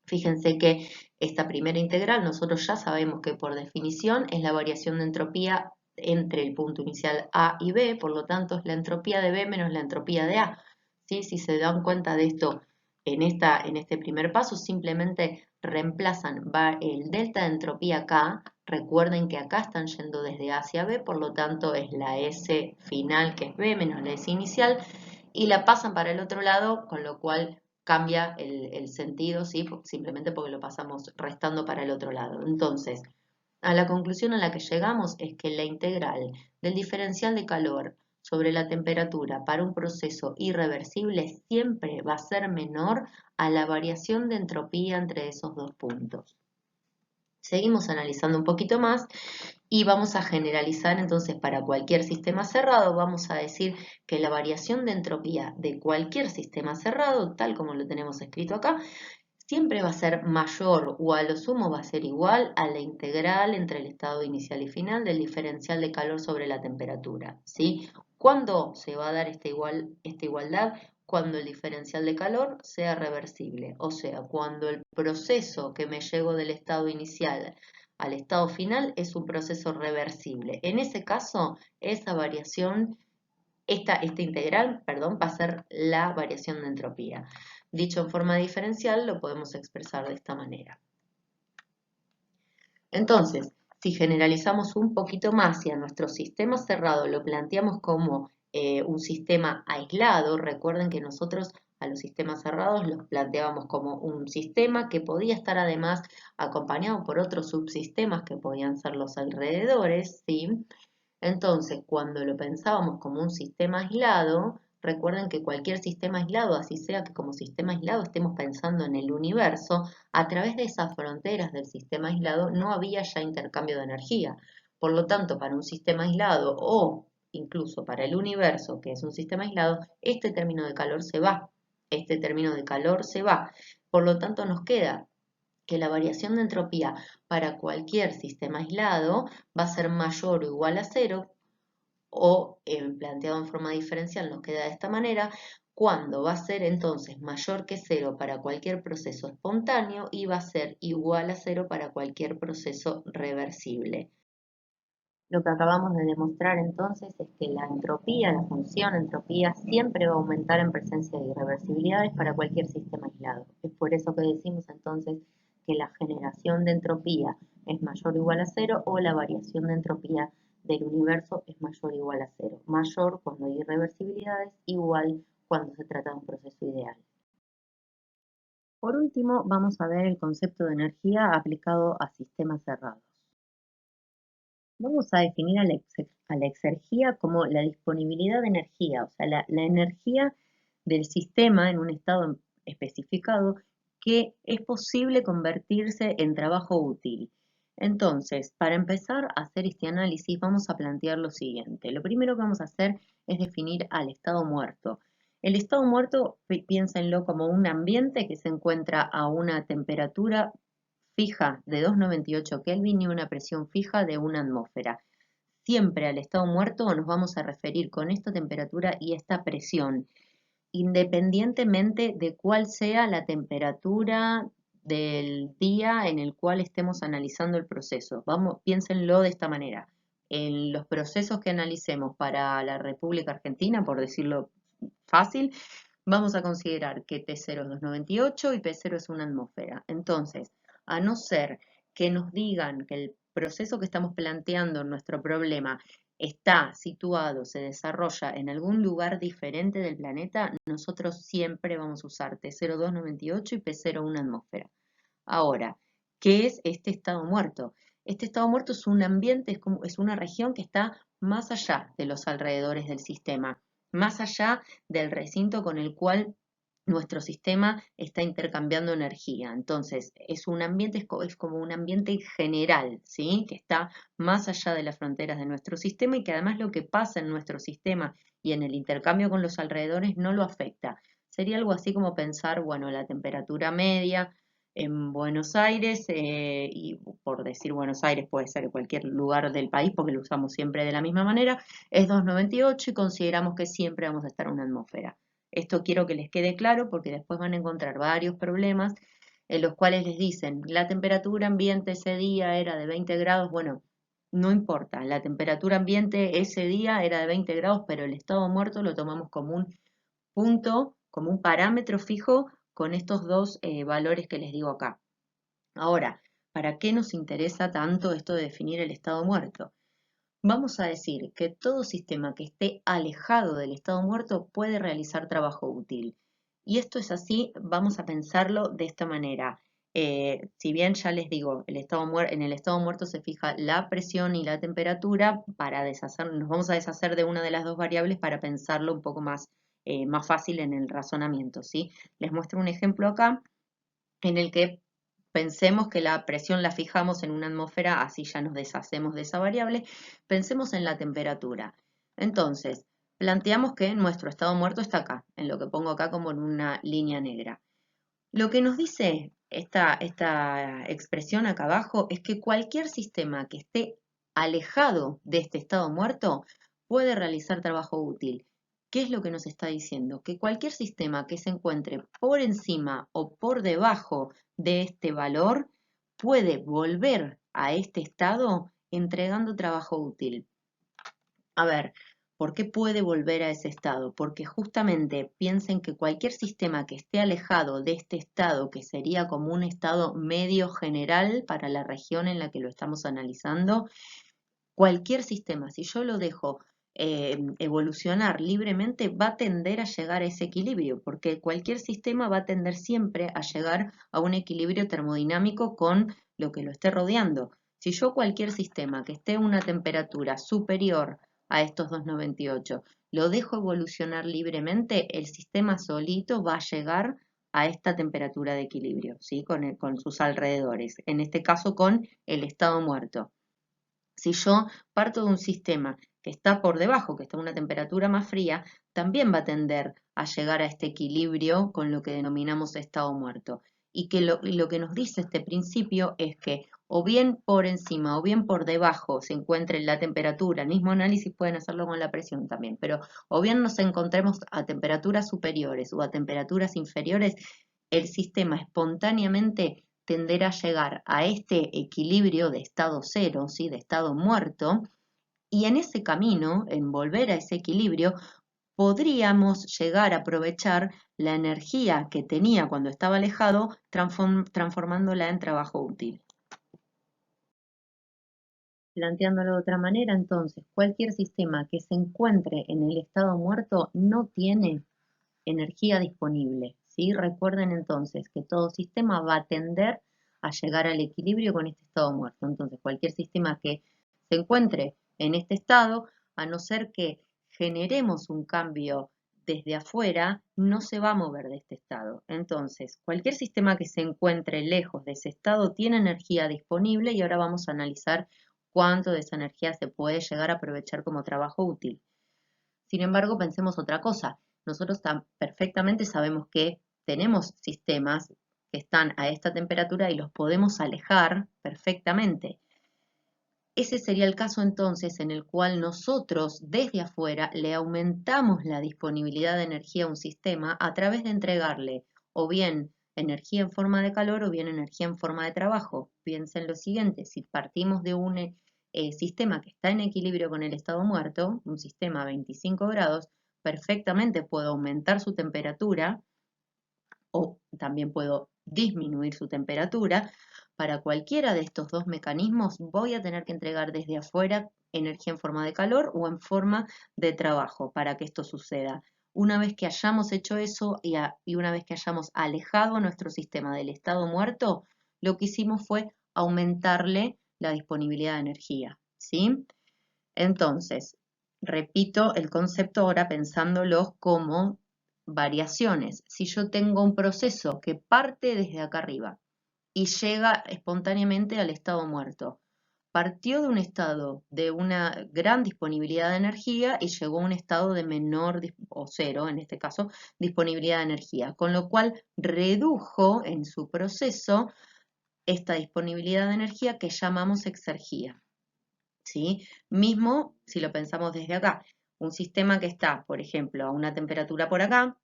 Fíjense que esta primera integral nosotros ya sabemos que por definición es la variación de entropía entre el punto inicial A y B, por lo tanto es la entropía de B menos la entropía de A. ¿Sí? Si se dan cuenta de esto en este primer paso, simplemente reemplazan el delta de entropía acá. Recuerden que acá están yendo desde A hacia B, por lo tanto es la S final que es B menos la S inicial, y la pasan para el otro lado, con lo cual cambia el sentido, ¿sí? Simplemente porque lo pasamos restando para el otro lado. Entonces, a la conclusión a la que llegamos es que la integral del diferencial de calor sobre la temperatura para un proceso irreversible siempre va a ser menor a la variación de entropía entre esos dos puntos. Seguimos analizando un poquito más y vamos a generalizar entonces para cualquier sistema cerrado, vamos a decir que la variación de entropía de cualquier sistema cerrado, tal como lo tenemos escrito acá, siempre va a ser mayor o a lo sumo va a ser igual a la integral entre el estado inicial y final del diferencial de calor sobre la temperatura, ¿sí? ¿Cuándo se va a dar esta igualdad? Cuando el diferencial de calor sea reversible, o sea, cuando el proceso que me llevo del estado inicial al estado final es un proceso reversible. En ese caso, esa variación, esta integral, perdón, va a ser la variación de entropía. Dicho en forma diferencial, lo podemos expresar de esta manera. Entonces, Si generalizamos un poquito más y a nuestro sistema cerrado lo planteamos como un sistema aislado, recuerden que nosotros a los sistemas cerrados los planteábamos como un sistema que podía estar además acompañado por otros subsistemas que podían ser los alrededores, ¿sí? Entonces, cuando lo pensábamos como un sistema aislado, recuerden que cualquier sistema aislado, así sea que como sistema aislado estemos pensando en el universo, a través de esas fronteras del sistema aislado no había ya intercambio de energía. Por lo tanto, para un sistema aislado o incluso para el universo, que es un sistema aislado, este término de calor se va. Este término de calor se va. Por lo tanto, nos queda que la variación de entropía para cualquier sistema aislado va a ser mayor o igual a cero, o planteado en forma diferencial nos queda de esta manera, cuando va a ser entonces mayor que cero para cualquier proceso espontáneo y va a ser igual a cero para cualquier proceso reversible. Lo que acabamos de demostrar entonces es que la entropía, la función entropía, siempre va a aumentar en presencia de irreversibilidades para cualquier sistema aislado. Es por eso que decimos entonces que la generación de entropía es mayor o igual a cero, o la variación de entropía del universo es mayor o igual a cero. Mayor cuando hay irreversibilidades, igual cuando se trata de un proceso ideal. Por último, vamos a ver el concepto de energía aplicado a sistemas cerrados. Vamos a definir a la exergía como la disponibilidad de energía, o sea, la energía del sistema en un estado especificado que es posible convertirse en trabajo útil. Entonces, para empezar a hacer este análisis, vamos a plantear lo siguiente. Lo primero que vamos a hacer es definir al estado muerto. El estado muerto, piénsenlo como un ambiente que se encuentra a una temperatura fija de 298 Kelvin y una presión fija de una atmósfera. Siempre al estado muerto nos vamos a referir con esta temperatura y esta presión, independientemente de cuál sea la temperatura del día en el cual estemos analizando el proceso. Piénsenlo de esta manera. En los procesos que analicemos para la República Argentina, por decirlo fácil, vamos a considerar que T0 es 298 y P0 es una atmósfera. Entonces, a no ser que nos digan que el proceso que estamos planteando en nuestro problema está situado, se desarrolla en algún lugar diferente del planeta, nosotros siempre vamos a usar T0 298 y P0 una atmósfera. Ahora, ¿qué es este estado muerto? Este estado muerto es un ambiente, es una región que está más allá de los alrededores del sistema, más allá del recinto con el cual nuestro sistema está intercambiando energía. Entonces, es un ambiente, es como un ambiente general, ¿sí? Que está más allá de las fronteras de nuestro sistema y que además lo que pasa en nuestro sistema y en el intercambio con los alrededores no lo afecta. Sería algo así como pensar, bueno, la temperatura media en Buenos Aires, y por decir Buenos Aires puede ser cualquier lugar del país porque lo usamos siempre de la misma manera, es 298 y consideramos que siempre vamos a estar en una atmósfera. Esto quiero que les quede claro porque después van a encontrar varios problemas en los cuales les dicen la temperatura ambiente ese día era de 20 grados. Bueno, no importa, la temperatura ambiente ese día era de 20 grados, pero el estado muerto lo tomamos como un punto, como un parámetro fijo con estos dos valores que les digo acá. Ahora, ¿para qué nos interesa tanto esto de definir el estado muerto? Vamos a decir que todo sistema que esté alejado del estado muerto puede realizar trabajo útil. Y esto es así, vamos a pensarlo de esta manera. Si bien ya les digo, en el estado muerto se fija la presión y la temperatura, nos vamos a deshacer de una de las dos variables para pensarlo un poco más fácil en el razonamiento, ¿sí? Les muestro un ejemplo acá en el que pensemos que la presión la fijamos en una atmósfera, así ya nos deshacemos de esa variable. Pensemos en la temperatura. Entonces, planteamos que nuestro estado muerto está acá, en lo que pongo acá como en una línea negra. Lo que nos dice esta expresión acá abajo es que cualquier sistema que esté alejado de este estado muerto puede realizar trabajo útil. ¿Qué es lo que nos está diciendo? Que cualquier sistema que se encuentre por encima o por debajo de este valor puede volver a este estado entregando trabajo útil. A ver, ¿Por qué puede volver a ese estado? Porque justamente piensen que cualquier sistema que esté alejado de este estado, que sería como un estado medio general para la región en la que lo estamos analizando, cualquier sistema, si yo lo dejo evolucionar libremente, va a tender a llegar a ese equilibrio, porque cualquier sistema va a tender siempre a llegar a un equilibrio termodinámico con lo que lo esté rodeando. Si yo cualquier sistema que esté a una temperatura superior a estos 298 lo dejo evolucionar libremente, el sistema solito va a llegar a esta temperatura de equilibrio, ¿sí? Con sus alrededores, en este caso con el estado muerto. Si yo parto de un sistema que está por debajo, que está a una temperatura más fría, también va a tender a llegar a este equilibrio con lo que denominamos estado muerto. Y que lo que nos dice este principio es que o bien por encima o bien por debajo se encuentre la temperatura, el mismo análisis pueden hacerlo con la presión también, pero o bien nos encontremos a temperaturas superiores o a temperaturas inferiores, el sistema espontáneamente tenderá a llegar a este equilibrio de estado cero, ¿sí? De estado muerto, y en ese camino, en volver a ese equilibrio, podríamos llegar a aprovechar la energía que tenía cuando estaba alejado, transformándola en trabajo útil. Planteándolo de otra manera, entonces, cualquier sistema que se encuentre en el estado muerto no tiene energía disponible, ¿sí? Recuerden entonces que todo sistema va a tender a llegar al equilibrio con este estado muerto. Entonces, cualquier sistema que se encuentre en este estado, a no ser que generemos un cambio desde afuera, no se va a mover de este estado. Entonces, cualquier sistema que se encuentre lejos de ese estado tiene energía disponible y ahora vamos a analizar cuánto de esa energía se puede llegar a aprovechar como trabajo útil. Sin embargo, pensemos otra cosa. Nosotros perfectamente sabemos que tenemos sistemas que están a esta temperatura y los podemos alejar perfectamente. Ese sería el caso entonces en el cual nosotros desde afuera le aumentamos la disponibilidad de energía a un sistema a través de entregarle o bien energía en forma de calor o bien energía en forma de trabajo. Piensen lo siguiente, si partimos de un sistema que está en equilibrio con el estado muerto, un sistema a 25 grados, perfectamente puedo aumentar su temperatura o también puedo disminuir su temperatura. Para cualquiera de estos dos mecanismos voy a tener que entregar desde afuera energía en forma de calor o en forma de trabajo para que esto suceda. Una vez que hayamos hecho eso y una vez que hayamos alejado a nuestro sistema del estado muerto, lo que hicimos fue aumentarle la disponibilidad de energía, ¿sí? Entonces, repito el concepto ahora pensándolo como variaciones. Si yo tengo un proceso que parte desde acá arriba y llega espontáneamente al estado muerto, partió de un estado de una gran disponibilidad de energía y llegó a un estado de menor o cero, en este caso, disponibilidad de energía, con lo cual redujo en su proceso esta disponibilidad de energía que llamamos exergía. ¿Sí? Mismo si lo pensamos desde acá, un sistema que está, por ejemplo, a una temperatura por acá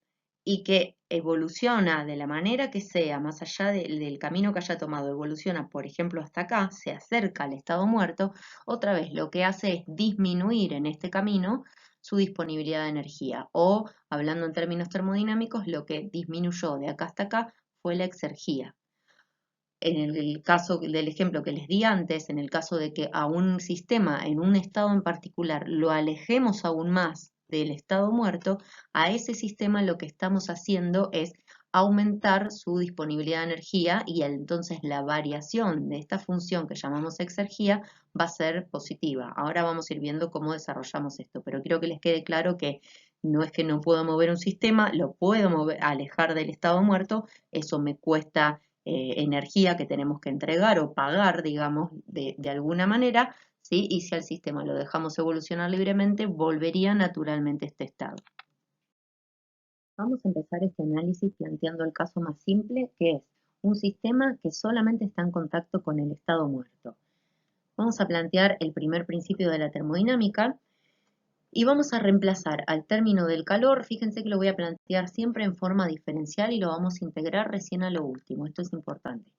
y que evoluciona de la manera que sea, más allá del camino que haya tomado, evoluciona, por ejemplo, hasta acá, se acerca al estado muerto, otra vez lo que hace es disminuir en este camino su disponibilidad de energía o, hablando en términos termodinámicos, lo que disminuyó de acá hasta acá fue la exergía. En el caso del ejemplo que les di antes, en el caso de que a un sistema en un estado en particular lo alejemos aún más del estado muerto, a ese sistema lo que estamos haciendo es aumentar su disponibilidad de energía y entonces la variación de esta función que llamamos exergía va a ser positiva. Ahora vamos a ir viendo cómo desarrollamos esto, pero quiero que les quede claro que no es que no puedo mover un sistema, lo puedo alejar del estado muerto, eso me cuesta energía que tenemos que entregar o pagar, digamos, de alguna manera, ¿sí? Y si al sistema lo dejamos evolucionar libremente, volvería naturalmente a este estado. Vamos a empezar este análisis planteando el caso más simple, que es un sistema que solamente está en contacto con el estado muerto. Vamos a plantear el primer principio de la termodinámica, y vamos a reemplazar al término del calor, fíjense que lo voy a plantear siempre en forma diferencial y lo vamos a integrar recién a lo último, esto es importante.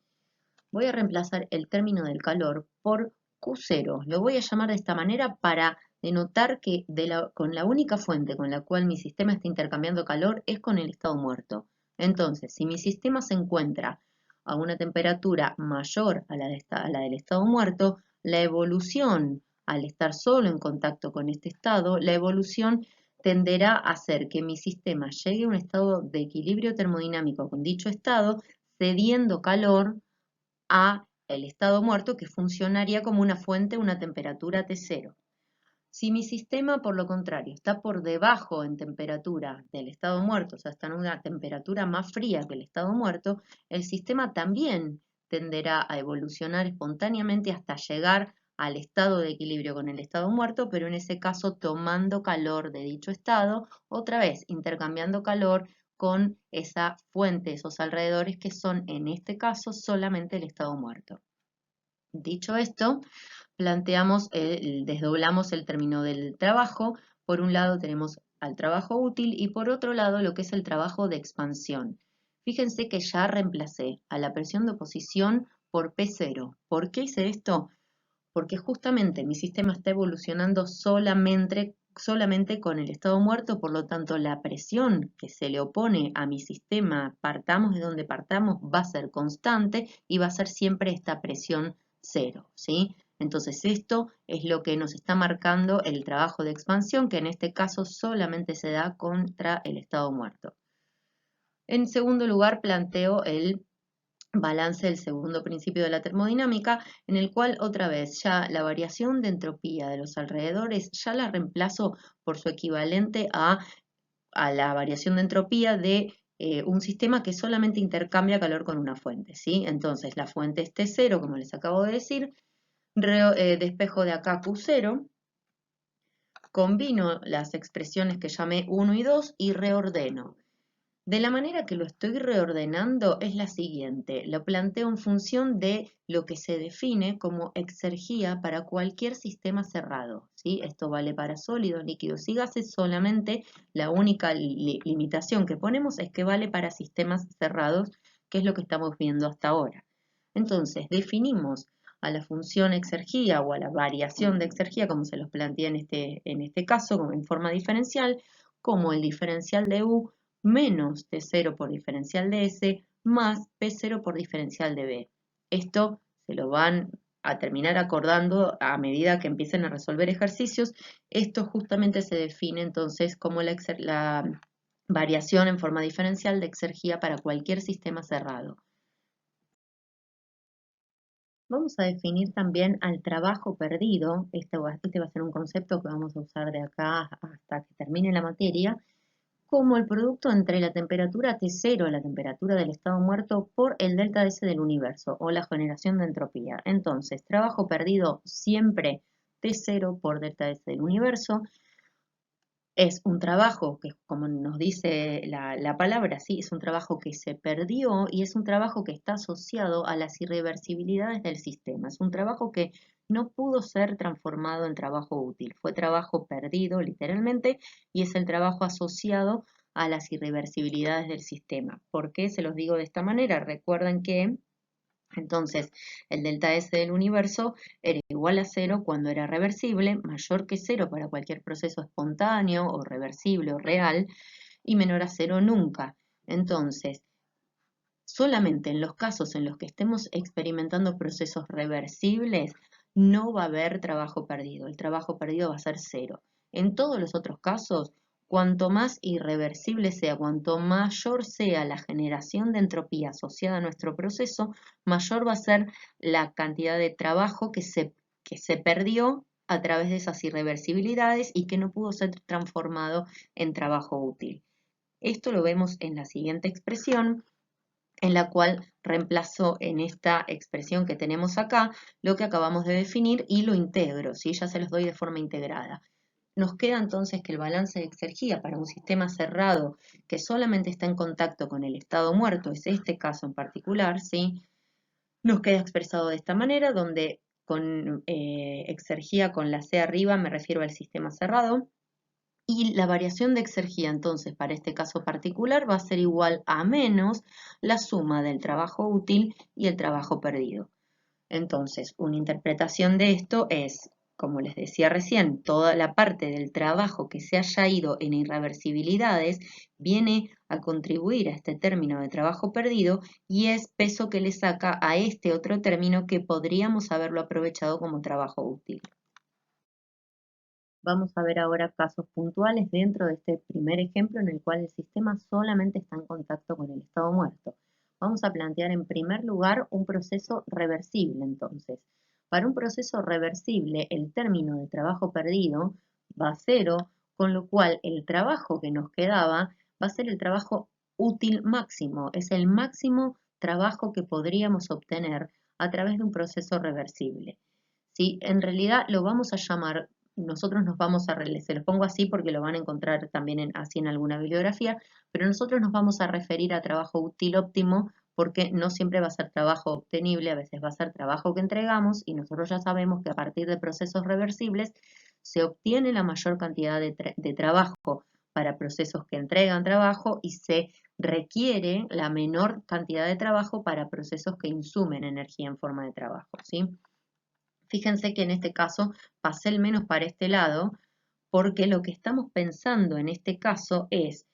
Voy a reemplazar el término del calor por Q0, lo voy a llamar de esta manera para de notar que con la única fuente con la cual mi sistema está intercambiando calor es con el estado muerto. Entonces, si mi sistema se encuentra a una temperatura mayor a la del estado muerto, la evolución, al estar solo en contacto con este estado, la evolución tenderá a hacer que mi sistema llegue a un estado de equilibrio termodinámico con dicho estado, cediendo calor a el estado muerto, que funcionaría como una fuente a una temperatura T0. Si mi sistema, por lo contrario, está por debajo en temperatura del estado muerto, o sea, está en una temperatura más fría que el estado muerto, el sistema también tenderá a evolucionar espontáneamente hasta llegar al estado de equilibrio con el estado muerto, pero en ese caso tomando calor de dicho estado, otra vez intercambiando calor con esa fuente, esos alrededores que son en este caso solamente el estado muerto. Dicho esto, desdoblamos el término del trabajo. Por un lado tenemos al trabajo útil y por otro lado lo que es el trabajo de expansión. Fíjense que ya reemplacé a la presión de oposición por P0. ¿Por qué hice esto? Porque justamente mi sistema está evolucionando solamente con el estado muerto, por lo tanto la presión que se le opone a mi sistema, partamos de donde partamos, va a ser constante y va a ser siempre esta presión cero, ¿sí? Entonces esto es lo que nos está marcando el trabajo de expansión, que en este caso solamente se da contra el estado muerto. En segundo lugar, planteo el balance del segundo principio de la termodinámica, en el cual otra vez ya la variación de entropía de los alrededores ya la reemplazo por su equivalente a la variación de entropía de un sistema que solamente intercambia calor con una fuente, ¿sí? Entonces la fuente es T0, como les acabo de decir, despejo de acá Q0, combino las expresiones que llamé 1 y 2 y reordeno. De la manera que lo estoy reordenando es la siguiente, lo planteo en función de lo que se define como exergía para cualquier sistema cerrado, ¿sí? Esto vale para sólidos, líquidos y gases, solamente la única limitación que ponemos es que vale para sistemas cerrados, que es lo que estamos viendo hasta ahora. Entonces, definimos a la función exergía o a la variación de exergía, como se los planteé en este caso, como en forma diferencial, como el diferencial de U menos T0 por diferencial de S más P0 por diferencial de B. Esto se lo van a terminar acordando a medida que empiecen a resolver ejercicios. Esto justamente se define entonces como la variación en forma diferencial de exergía para cualquier sistema cerrado. Vamos a definir también al trabajo perdido. Este va a ser un concepto que vamos a usar de acá hasta que termine la materia, como el producto entre la temperatura T0, la temperatura del estado muerto, por el delta S del universo, o la generación de entropía. Entonces, trabajo perdido siempre T0 por delta S del universo. Es un trabajo que, como nos dice la palabra, sí, es un trabajo que se perdió y es un trabajo que está asociado a las irreversibilidades del sistema. Es un trabajo que no pudo ser transformado en trabajo útil. Fue trabajo perdido, literalmente, y es el trabajo asociado a las irreversibilidades del sistema. ¿Por qué se los digo de esta manera? Recuerden que entonces, el delta S del universo era igual a 0 cuando era reversible, mayor que 0 para cualquier proceso espontáneo o reversible o real, y menor a 0 nunca. Entonces, solamente en los casos en los que estemos experimentando procesos reversibles, no va a haber trabajo perdido. El trabajo perdido va a ser 0. En todos los otros casos, cuanto más irreversible sea, cuanto mayor sea la generación de entropía asociada a nuestro proceso, mayor va a ser la cantidad de trabajo que se perdió a través de esas irreversibilidades y que no pudo ser transformado en trabajo útil. Esto lo vemos en la siguiente expresión, en la cual reemplazo en esta expresión que tenemos acá lo que acabamos de definir y lo integro, ¿sí? Ya se los doy de forma integrada. Nos queda entonces que el balance de exergía para un sistema cerrado que solamente está en contacto con el estado muerto, es este caso en particular, ¿sí? Nos queda expresado de esta manera, donde con exergía con la C arriba me refiero al sistema cerrado, y la variación de exergía, entonces, para este caso particular va a ser igual a menos la suma del trabajo útil y el trabajo perdido. Entonces, una interpretación de esto es, como les decía recién, toda la parte del trabajo que se haya ido en irreversibilidades viene a contribuir a este término de trabajo perdido y es peso que le saca a este otro término que podríamos haberlo aprovechado como trabajo útil. Vamos a ver ahora casos puntuales dentro de este primer ejemplo en el cual el sistema solamente está en contacto con el estado muerto. Vamos a plantear en primer lugar un proceso reversible entonces. Para un proceso reversible, el término de trabajo perdido va a cero, con lo cual el trabajo que nos quedaba va a ser el trabajo útil máximo, es el máximo trabajo que podríamos obtener a través de un proceso reversible. ¿Sí? En realidad lo vamos a llamar, nosotros nos vamos a, se los pongo así porque lo van a encontrar también así en alguna bibliografía, pero nosotros nos vamos a referir a trabajo útil óptimo porque no siempre va a ser trabajo obtenible, a veces va a ser trabajo que entregamos y nosotros ya sabemos que a partir de procesos reversibles se obtiene la mayor cantidad de trabajo para procesos que entregan trabajo y se requiere la menor cantidad de trabajo para procesos que insumen energía en forma de trabajo, ¿sí? Fíjense que en este caso pasé el menos para este lado porque lo que estamos pensando en este caso es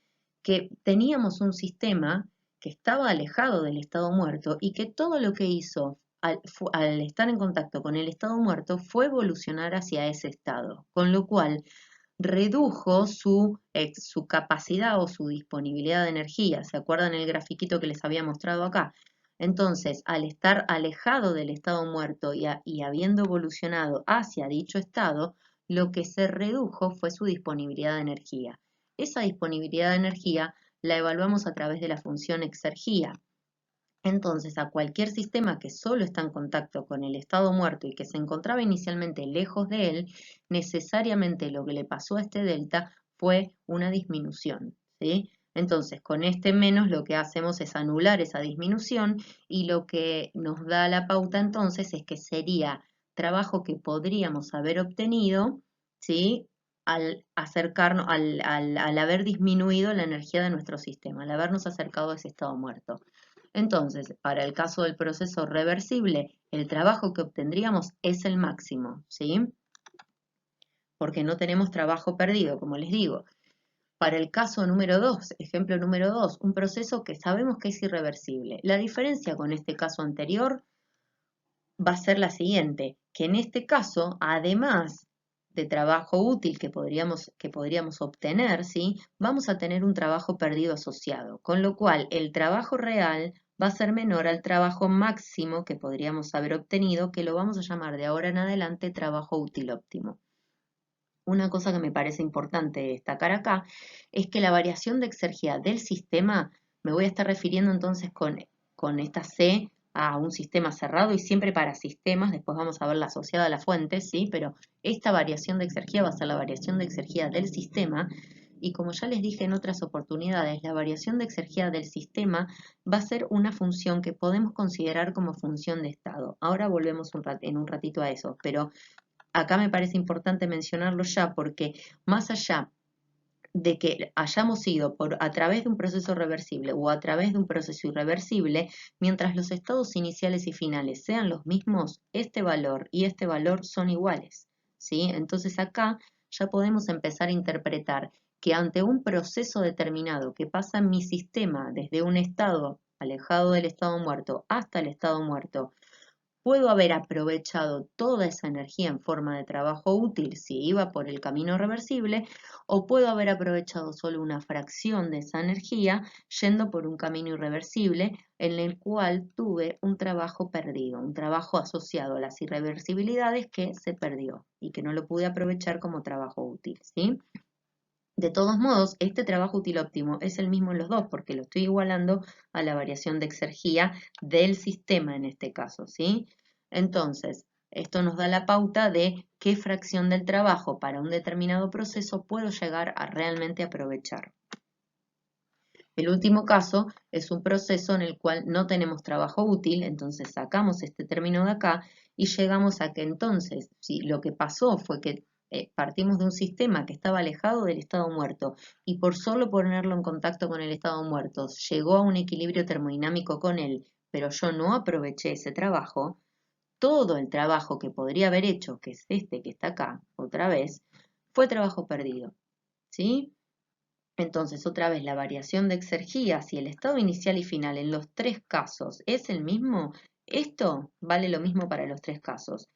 que teníamos un sistema que estaba alejado del estado muerto y que todo lo que hizo al estar en contacto con el estado muerto fue evolucionar hacia ese estado, con lo cual redujo su capacidad o su disponibilidad de energía. ¿Se acuerdan el grafiquito que les había mostrado acá? Entonces, al estar alejado del estado muerto y habiendo evolucionado hacia dicho estado, lo que se redujo fue su disponibilidad de energía. Esa disponibilidad de energía la evaluamos a través de la función exergía. Entonces, a cualquier sistema que solo está en contacto con el estado muerto y que se encontraba inicialmente lejos de él, necesariamente lo que le pasó a este delta fue una disminución, ¿sí? Entonces, con este menos lo que hacemos es anular esa disminución y lo que nos da la pauta entonces es que sería trabajo que podríamos haber obtenido, ¿sí? Al acercarnos, al haber disminuido la energía de nuestro sistema, al habernos acercado a ese estado muerto. Entonces, para el caso del proceso reversible, el trabajo que obtendríamos es el máximo, ¿sí? Porque no tenemos trabajo perdido, como les digo. Para el caso número 2, ejemplo número 2, un proceso que sabemos que es irreversible. La diferencia con este caso anterior va a ser la siguiente, que en este caso, además de trabajo útil que podríamos obtener, ¿sí? Vamos a tener un trabajo perdido asociado, con lo cual el trabajo real va a ser menor al trabajo máximo que podríamos haber obtenido, que lo vamos a llamar de ahora en adelante trabajo útil óptimo. Una cosa que me parece importante destacar acá es que la variación de exergía del sistema, me voy a estar refiriendo entonces con esta C a un sistema cerrado y siempre para sistemas, después vamos a ver la asociada a la fuente, ¿sí? Pero esta variación de exergía va a ser la variación de exergía del sistema y como ya les dije en otras oportunidades, la variación de exergía del sistema va a ser una función que podemos considerar como función de estado. Ahora volvemos en un ratito a eso, pero acá me parece importante mencionarlo ya porque más allá de que hayamos ido a través de un proceso reversible o a través de un proceso irreversible, mientras los estados iniciales y finales sean los mismos, este valor y este valor son iguales, ¿sí? Entonces acá ya podemos empezar a interpretar que ante un proceso determinado que pasa en mi sistema desde un estado alejado del estado muerto hasta el estado muerto, puedo haber aprovechado toda esa energía en forma de trabajo útil si iba por el camino reversible, o puedo haber aprovechado solo una fracción de esa energía yendo por un camino irreversible en el cual tuve un trabajo perdido, un trabajo asociado a las irreversibilidades que se perdió y que no lo pude aprovechar como trabajo útil, ¿sí? De todos modos, este trabajo útil óptimo es el mismo en los dos porque lo estoy igualando a la variación de exergía del sistema en este caso, ¿sí? Entonces, esto nos da la pauta de qué fracción del trabajo para un determinado proceso puedo llegar a realmente aprovechar. El último caso es un proceso en el cual no tenemos trabajo útil, entonces sacamos este término de acá y llegamos a que entonces, si lo que pasó fue que partimos de un sistema que estaba alejado del estado muerto y por solo ponerlo en contacto con el estado muerto llegó a un equilibrio termodinámico con él, pero yo no aproveché ese trabajo, todo el trabajo que podría haber hecho, que es este que está acá, otra vez, fue trabajo perdido, ¿sí? Entonces, otra vez, la variación de exergía, si el estado inicial y final en los tres casos es el mismo, esto vale lo mismo para los tres casos.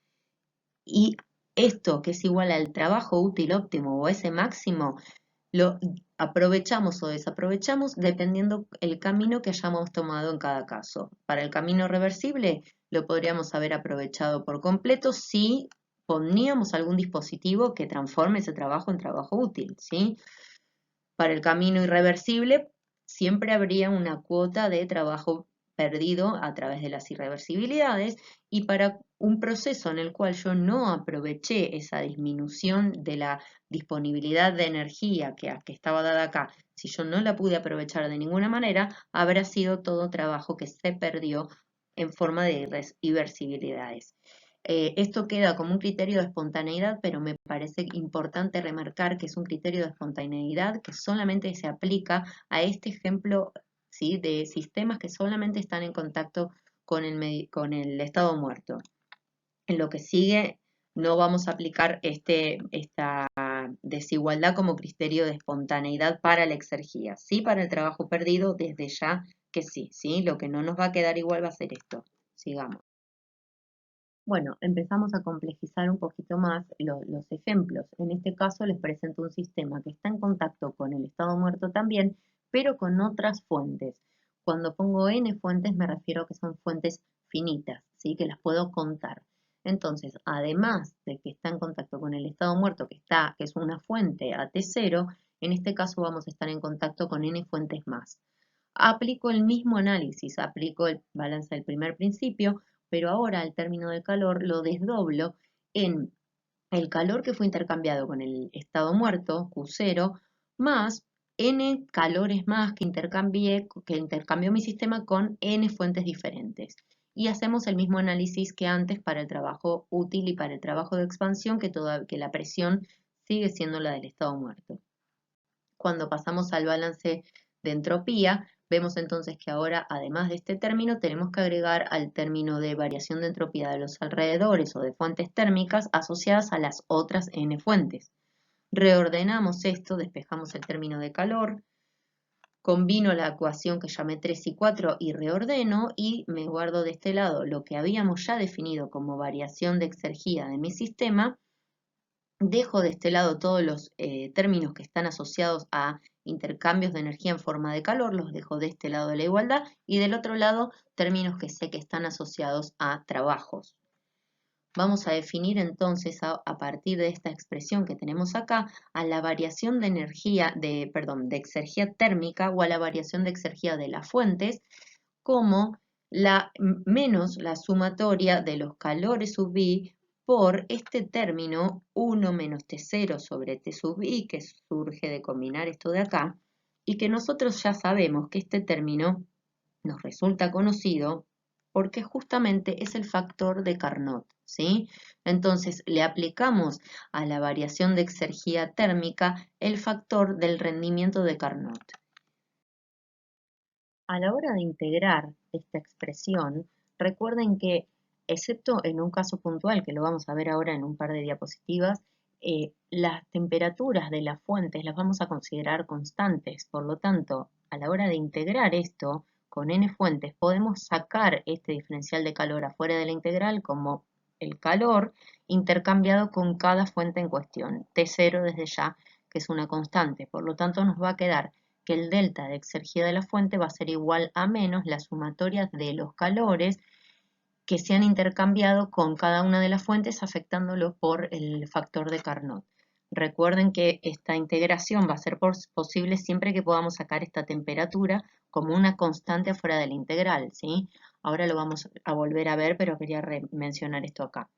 Y esto, que es igual al trabajo útil óptimo o ese máximo, lo aprovechamos o desaprovechamos dependiendo el camino que hayamos tomado en cada caso. Para el camino reversible lo podríamos haber aprovechado por completo si poníamos algún dispositivo que transforme ese trabajo en trabajo útil, ¿sí? Para el camino irreversible siempre habría una cuota de trabajo perdido a través de las irreversibilidades, y para un proceso en el cual yo no aproveché esa disminución de la disponibilidad de energía que estaba dada acá, si yo no la pude aprovechar de ninguna manera, habrá sido todo trabajo que se perdió en forma de irreversibilidades. Esto queda como un criterio de espontaneidad, pero me parece importante remarcar que es un criterio de espontaneidad que solamente se aplica a este ejemplo, ¿sí?, de sistemas que solamente están en contacto con con el estado muerto. En lo que sigue no vamos a aplicar esta desigualdad como criterio de espontaneidad para la exergía. Sí, para el trabajo perdido, desde ya que sí, ¿sí? Lo que no nos va a quedar igual va a ser esto. Sigamos. Bueno, empezamos a complejizar un poquito más los ejemplos. En este caso les presento un sistema que está en contacto con el estado muerto también, pero con otras fuentes. Cuando pongo n fuentes me refiero a que son fuentes finitas, ¿sí?, que las puedo contar. Entonces, además de que está en contacto con el estado muerto, que es una fuente a T0, en este caso vamos a estar en contacto con n fuentes más. Aplico el mismo análisis, aplico el balance del primer principio, pero ahora al término del calor lo desdoblo en el calor que fue intercambiado con el estado muerto, Q0, más n calores más que intercambió mi sistema con n fuentes diferentes. Y hacemos el mismo análisis que antes para el trabajo útil y para el trabajo de expansión, que la presión sigue siendo la del estado muerto. Cuando pasamos al balance de entropía, vemos entonces que ahora, además de este término, tenemos que agregar al término de variación de entropía de los alrededores o de fuentes térmicas asociadas a las otras n fuentes. Reordenamos esto, despejamos el término de calor, combino la ecuación que llamé 3 y 4 y reordeno, y me guardo de este lado lo que habíamos ya definido como variación de exergía de mi sistema. Dejo de este lado todos los términos que están asociados a intercambios de energía en forma de calor, los dejo de este lado de la igualdad, y del otro lado términos que sé que están asociados a trabajos. Vamos a definir entonces a partir de esta expresión que tenemos acá a la variación de de exergía térmica o a la variación de exergía de las fuentes como menos la sumatoria de los calores sub i por este término 1 menos T0 sobre T sub i, que surge de combinar esto de acá, y que nosotros ya sabemos que este término nos resulta conocido porque justamente es el factor de Carnot, ¿sí? Entonces le aplicamos a la variación de exergía térmica el factor del rendimiento de Carnot. A la hora de integrar esta expresión, recuerden que, excepto en un caso puntual, que lo vamos a ver ahora en un par de diapositivas, las temperaturas de las fuentes las vamos a considerar constantes. Por lo tanto, a la hora de integrar esto con n fuentes, podemos sacar este diferencial de calor afuera de la integral como el calor intercambiado con cada fuente en cuestión, T0 desde ya, que es una constante. Por lo tanto, nos va a quedar que el delta de exergía de la fuente va a ser igual a menos la sumatoria de los calores que se han intercambiado con cada una de las fuentes, afectándolo por el factor de Carnot. Recuerden que esta integración va a ser posible siempre que podamos sacar esta temperatura como una constante afuera de la integral, ¿sí? Ahora lo vamos a volver a ver, pero quería mencionar esto acá.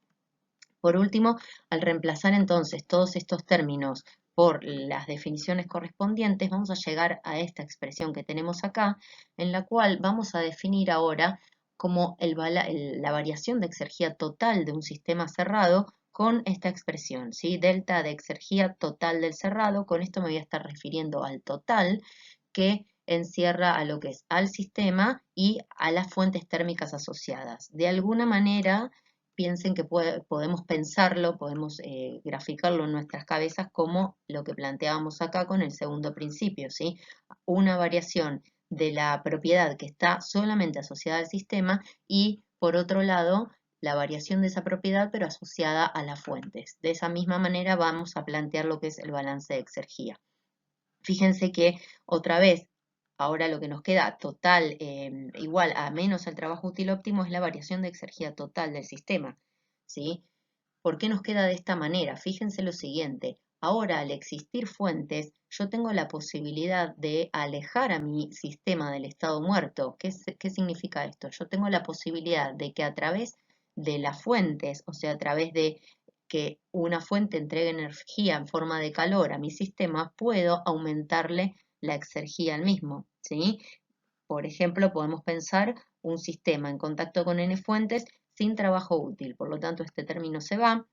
Por último, al reemplazar entonces todos estos términos por las definiciones correspondientes, vamos a llegar a esta expresión que tenemos acá, en la cual vamos a definir ahora como la variación de exergía total de un sistema cerrado con esta expresión, ¿sí? Delta de exergía total del cerrado. Con esto me voy a estar refiriendo al total que encierra a lo que es al sistema y a las fuentes térmicas asociadas. De alguna manera, piensen que podemos pensarlo, podemos graficarlo en nuestras cabezas como lo que planteábamos acá con el segundo principio, ¿sí? Una variación de la propiedad que está solamente asociada al sistema y, por otro lado, la variación de esa propiedad pero asociada a las fuentes. De esa misma manera vamos a plantear lo que es el balance de exergía. Fíjense que otra vez, ahora lo que nos queda total igual a menos el trabajo útil óptimo es la variación de exergía total del sistema, ¿sí? ¿Por qué nos queda de esta manera? Fíjense lo siguiente, ahora al existir fuentes, yo tengo la posibilidad de alejar a mi sistema del estado muerto. ¿Qué significa esto? Yo tengo la posibilidad de que a través de las fuentes, o sea, a través de que una fuente entregue energía en forma de calor a mi sistema, puedo aumentarle la exergía al mismo, ¿sí? Por ejemplo, podemos pensar un sistema en contacto con n fuentes sin trabajo útil, por lo tanto este término se va.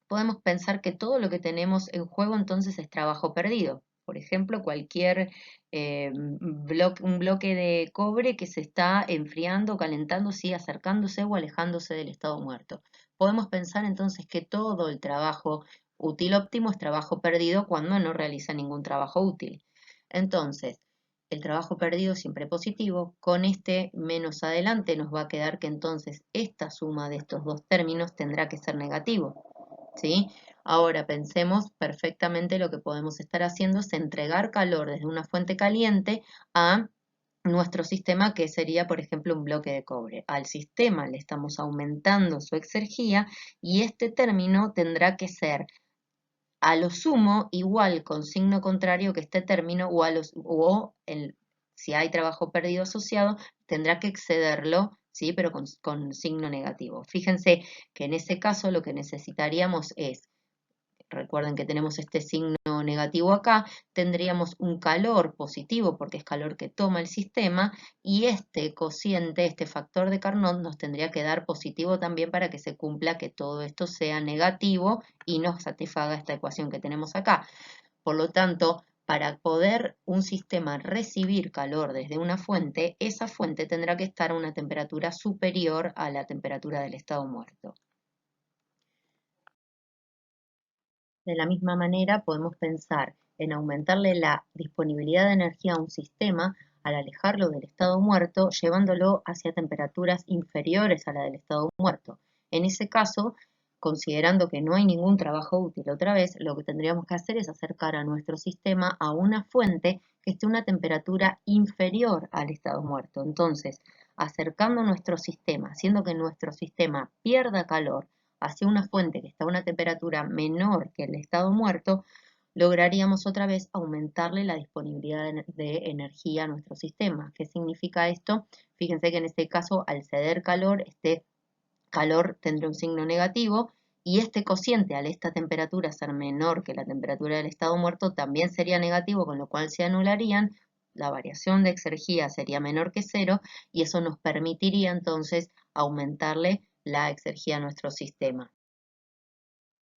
Podemos pensar que todo lo que tenemos en juego entonces es trabajo perdido. Por ejemplo, cualquier un bloque de cobre que se está enfriando, calentando, sigue acercándose o alejándose del estado muerto. Podemos pensar entonces que todo el trabajo útil óptimo es trabajo perdido cuando no realiza ningún trabajo útil. Entonces, el trabajo perdido siempre positivo. Con este menos adelante nos va a quedar que entonces esta suma de estos dos términos tendrá que ser negativo, ¿sí? Ahora pensemos perfectamente lo que podemos estar haciendo es entregar calor desde una fuente caliente a nuestro sistema, que sería, por ejemplo, un bloque de cobre. Al sistema le estamos aumentando su exergía y este término tendrá que ser a lo sumo igual con signo contrario que este término si hay trabajo perdido asociado, tendrá que excederlo, ¿sí? Pero con signo negativo. Fíjense que en ese caso lo que necesitaríamos es, recuerden que tenemos este signo negativo acá, tendríamos un calor positivo porque es calor que toma el sistema y este cociente, este factor de Carnot nos tendría que dar positivo también para que se cumpla que todo esto sea negativo y nos satisfaga esta ecuación que tenemos acá. Por lo tanto, para poder un sistema recibir calor desde una fuente, esa fuente tendrá que estar a una temperatura superior a la temperatura del estado muerto. De la misma manera, podemos pensar en aumentarle la disponibilidad de energía a un sistema al alejarlo del estado muerto, llevándolo hacia temperaturas inferiores a la del estado muerto. En ese caso, considerando que no hay ningún trabajo útil otra vez, lo que tendríamos que hacer es acercar a nuestro sistema a una fuente que esté a una temperatura inferior al estado muerto. Entonces, acercando nuestro sistema, haciendo que nuestro sistema pierda calor, hacia una fuente que está a una temperatura menor que el estado muerto, lograríamos otra vez aumentarle la disponibilidad de energía a nuestro sistema. ¿Qué significa esto? Fíjense que en este caso, al ceder calor, este calor tendrá un signo negativo y este cociente al esta temperatura ser menor que la temperatura del estado muerto también sería negativo, con lo cual se anularían, la variación de exergía sería menor que cero y eso nos permitiría entonces aumentarle la exergía a nuestro sistema.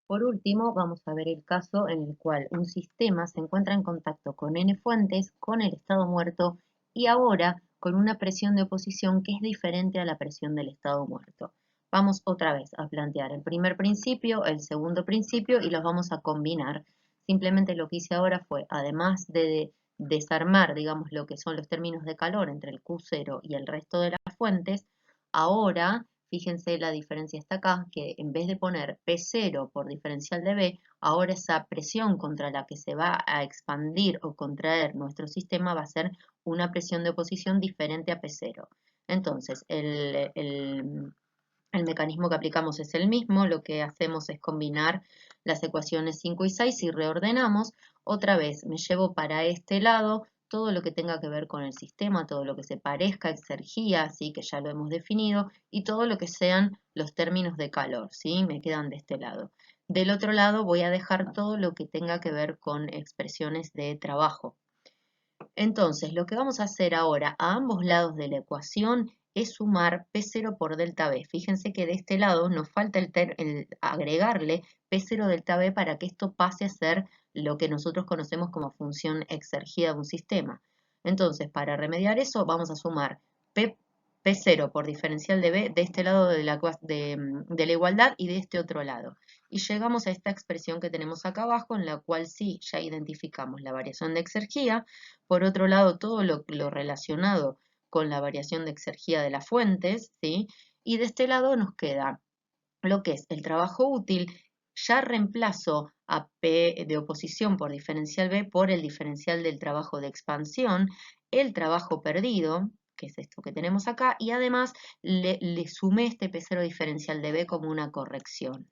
Por último, vamos a ver el caso en el cual un sistema se encuentra en contacto con n fuentes, con el estado muerto y ahora con una presión de oposición que es diferente a la presión del estado muerto. Vamos otra vez a plantear el primer principio, el segundo principio y los vamos a combinar. Simplemente lo que hice ahora fue, además de desarmar, digamos, lo que son los términos de calor entre el Q0 y el resto de las fuentes, ahora fíjense la diferencia está acá, que en vez de poner P0 por diferencial de B, ahora esa presión contra la que se va a expandir o contraer nuestro sistema va a ser una presión de oposición diferente a P0. Entonces, el mecanismo que aplicamos es el mismo, lo que hacemos es combinar las ecuaciones 5 y 6 y reordenamos. Otra vez me llevo para este lado todo lo que tenga que ver con el sistema, todo lo que se parezca a exergía, ¿sí? Que ya lo hemos definido, y todo lo que sean los términos de calor, ¿sí? Me quedan de este lado. Del otro lado voy a dejar todo lo que tenga que ver con expresiones de trabajo. Entonces, lo que vamos a hacer ahora a ambos lados de la ecuación es sumar P0 por delta B. Fíjense que de este lado nos falta el agregarle P0 delta B para que esto pase a ser lo que nosotros conocemos como función exergida de un sistema. Entonces, para remediar eso, vamos a sumar P P0 por diferencial de B de este lado de de la igualdad y de este otro lado. Y llegamos a esta expresión que tenemos acá abajo, en la cual sí, ya identificamos la variación de exergía. Por otro lado, todo lo relacionado con la variación de exergía de las fuentes, ¿sí? Y de este lado nos queda lo que es el trabajo útil. Ya reemplazo a P de oposición por diferencial B por el diferencial del trabajo de expansión, el trabajo perdido, que es esto que tenemos acá, y además le sumé este P0 diferencial de B como una corrección.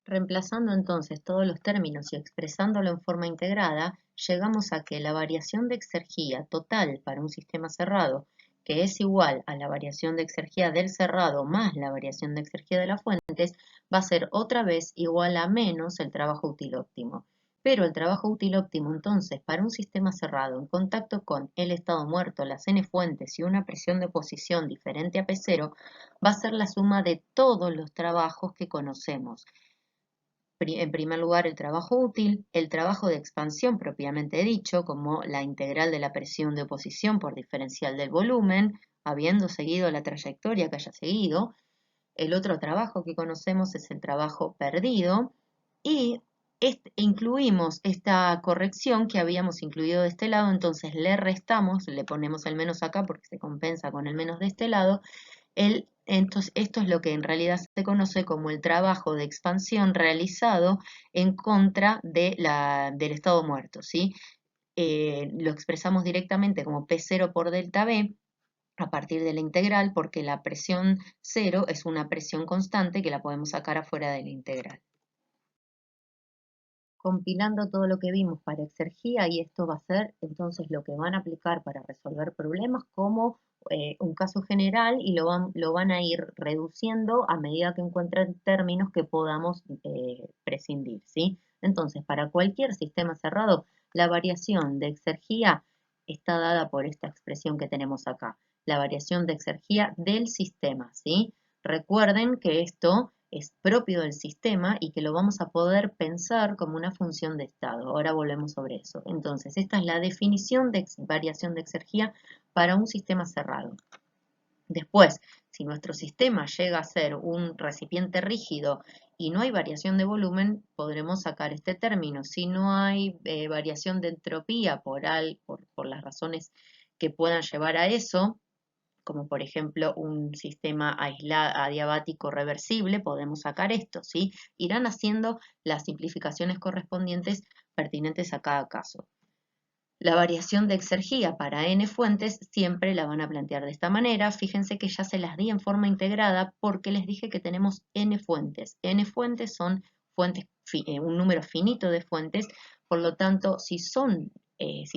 Reemplazando entonces todos los términos y expresándolo en forma integrada, llegamos a que la variación de exergía total para un sistema cerrado, que es igual a la variación de exergía del cerrado más la variación de exergía de las fuentes, va a ser otra vez igual a menos el trabajo útil óptimo. Pero el trabajo útil óptimo entonces para un sistema cerrado en contacto con el estado muerto, las n fuentes y una presión de oposición diferente a P0 va a ser la suma de todos los trabajos que conocemos. En primer lugar, el trabajo útil, el trabajo de expansión propiamente dicho, como la integral de la presión de oposición por diferencial del volumen, habiendo seguido la trayectoria que haya seguido. El otro trabajo que conocemos es el trabajo perdido y incluimos esta corrección que habíamos incluido de este lado, entonces le restamos, le ponemos el menos acá porque se compensa con el menos de este lado. Entonces, esto es lo que en realidad se conoce como el trabajo de expansión realizado en contra del estado muerto, ¿sí? Lo expresamos directamente como P0 por delta B a partir de la integral porque la presión 0 es una presión constante que la podemos sacar afuera de la integral. Compilando todo lo que vimos para exergía, y esto va a ser entonces lo que van a aplicar para resolver problemas como un caso general, y lo van a ir reduciendo a medida que encuentren términos que podamos prescindir, ¿sí? Entonces, para cualquier sistema cerrado, la variación de exergía está dada por esta expresión que tenemos acá, la variación de exergía del sistema, ¿sí? Recuerden que esto es propio del sistema y que lo vamos a poder pensar como una función de estado. Ahora volvemos sobre eso. Entonces, esta es la definición de variación de exergía para un sistema cerrado. Después, si nuestro sistema llega a ser un recipiente rígido y no hay variación de volumen, podremos sacar este término. Si no hay variación de entropía por las razones que puedan llevar a eso, como por ejemplo un sistema adiabático reversible, podemos sacar esto, ¿sí? Irán haciendo las simplificaciones correspondientes pertinentes a cada caso. La variación de exergía para n fuentes siempre la van a plantear de esta manera. Fíjense que ya se las di en forma integrada porque les dije que tenemos n fuentes. N fuentes son fuentes, un número finito de fuentes, por lo tanto, si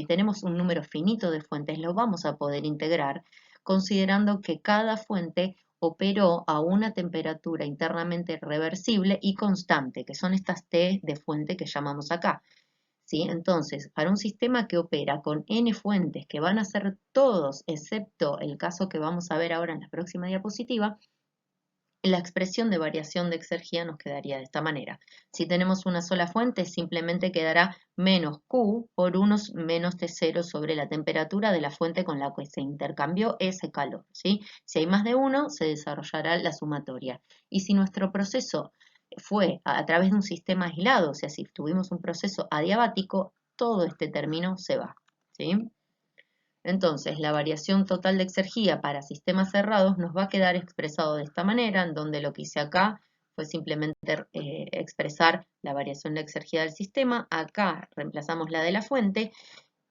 tenemos un número finito de fuentes, lo vamos a poder integrar considerando que cada fuente operó a una temperatura internamente reversible y constante, que son estas T de fuente que llamamos acá. ¿Sí? Entonces, para un sistema que opera con n fuentes, que van a ser todos, excepto el caso que vamos a ver ahora en la próxima diapositiva, la expresión de variación de exergía nos quedaría de esta manera. Si tenemos una sola fuente, simplemente quedará menos Q por unos menos T0 sobre la temperatura de la fuente con la que se intercambió ese calor, ¿sí? Si hay más de uno, se desarrollará la sumatoria. Y si nuestro proceso fue a través de un sistema aislado, o sea, si tuvimos un proceso adiabático, todo este término se va, ¿sí? Entonces, la variación total de exergía para sistemas cerrados nos va a quedar expresado de esta manera, en donde lo que hice acá fue simplemente expresar la variación de exergía del sistema. Acá reemplazamos la de la fuente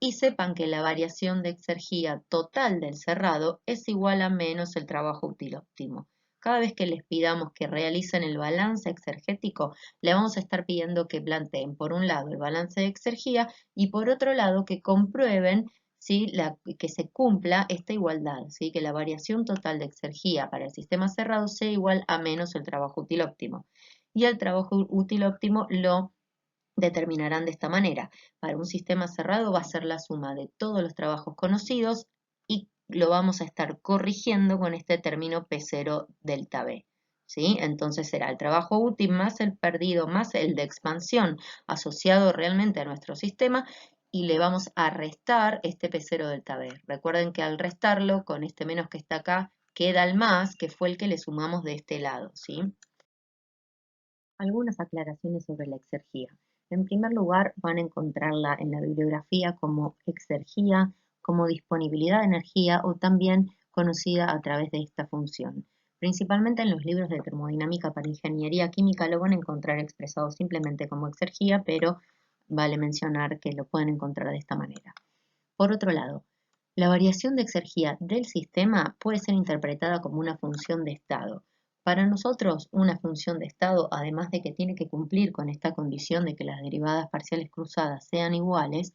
y sepan que la variación de exergía total del cerrado es igual a menos el trabajo útil óptimo. Cada vez que les pidamos que realicen el balance exergético, le vamos a estar pidiendo que planteen por un lado el balance de exergía y por otro lado que comprueben ¿sí? Que se cumpla esta igualdad, ¿sí? Que la variación total de exergía para el sistema cerrado sea igual a menos el trabajo útil óptimo. Y el trabajo útil óptimo lo determinarán de esta manera. Para un sistema cerrado va a ser la suma de todos los trabajos conocidos y lo vamos a estar corrigiendo con este término P0 delta B. ¿Sí? Entonces será el trabajo útil más el perdido más el de expansión asociado realmente a nuestro sistema y le vamos a restar este P0 delta B. Recuerden que al restarlo, con este menos que está acá, queda el más, que fue el que le sumamos de este lado, ¿sí? Algunas aclaraciones sobre la exergía. En primer lugar, van a encontrarla en la bibliografía como exergía, como disponibilidad de energía o también conocida a través de esta función. Principalmente en los libros de termodinámica para ingeniería química lo van a encontrar expresado simplemente como exergía, pero vale mencionar que lo pueden encontrar de esta manera. Por otro lado, la variación de exergía del sistema puede ser interpretada como una función de estado. Para nosotros, una función de estado, además de que tiene que cumplir con esta condición de que las derivadas parciales cruzadas sean iguales,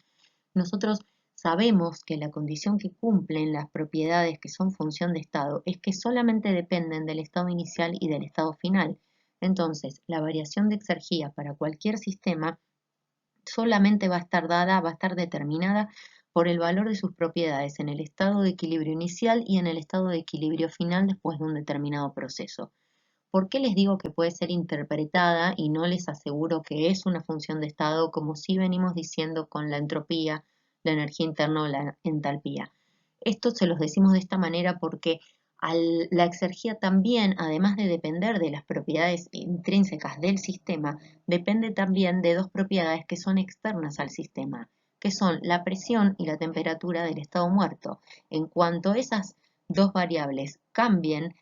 nosotros sabemos que la condición que cumplen las propiedades que son función de estado es que solamente dependen del estado inicial y del estado final. Entonces, la variación de exergía para cualquier sistema solamente va a estar dada, va a estar determinada por el valor de sus propiedades en el estado de equilibrio inicial y en el estado de equilibrio final después de un determinado proceso. ¿Por qué les digo que puede ser interpretada y no les aseguro que es una función de estado como si venimos diciendo con la entropía, la energía interna o la entalpía? Esto se los decimos de esta manera porque la exergía también, además de depender de las propiedades intrínsecas del sistema, depende también de dos propiedades que son externas al sistema, que son la presión y la temperatura del estado muerto. En cuanto esas dos variables cambien,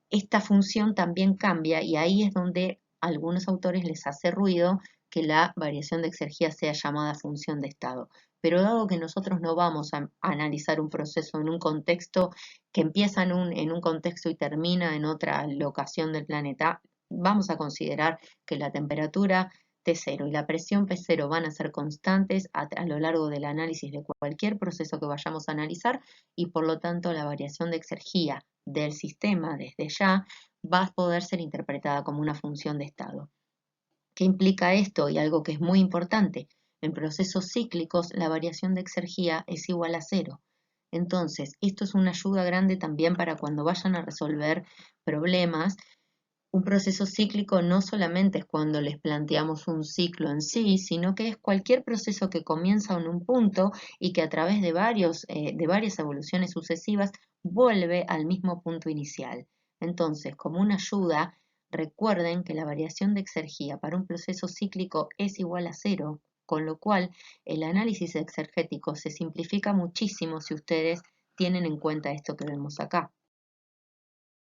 esta función también cambia y ahí es donde a algunos autores les hace ruido que la variación de exergía sea llamada función de estado. Pero dado que nosotros no vamos a analizar un proceso en un contexto que empieza en un contexto y termina en otra locación del planeta, vamos a considerar que la temperatura T0 y la presión P0 van a ser constantes a lo largo del análisis de cualquier proceso que vayamos a analizar y por lo tanto la variación de exergía del sistema desde ya va a poder ser interpretada como una función de estado. ¿Qué implica esto? Y algo que es muy importante, en procesos cíclicos la variación de exergía es igual a cero. Entonces, esto es una ayuda grande también para cuando vayan a resolver problemas. Un proceso cíclico no solamente es cuando les planteamos un ciclo en sí, sino que es cualquier proceso que comienza en un punto y que a través de varias evoluciones sucesivas vuelve al mismo punto inicial. Entonces, como una ayuda, recuerden que la variación de exergía para un proceso cíclico es igual a cero, con lo cual el análisis exergético se simplifica muchísimo si ustedes tienen en cuenta esto que vemos acá.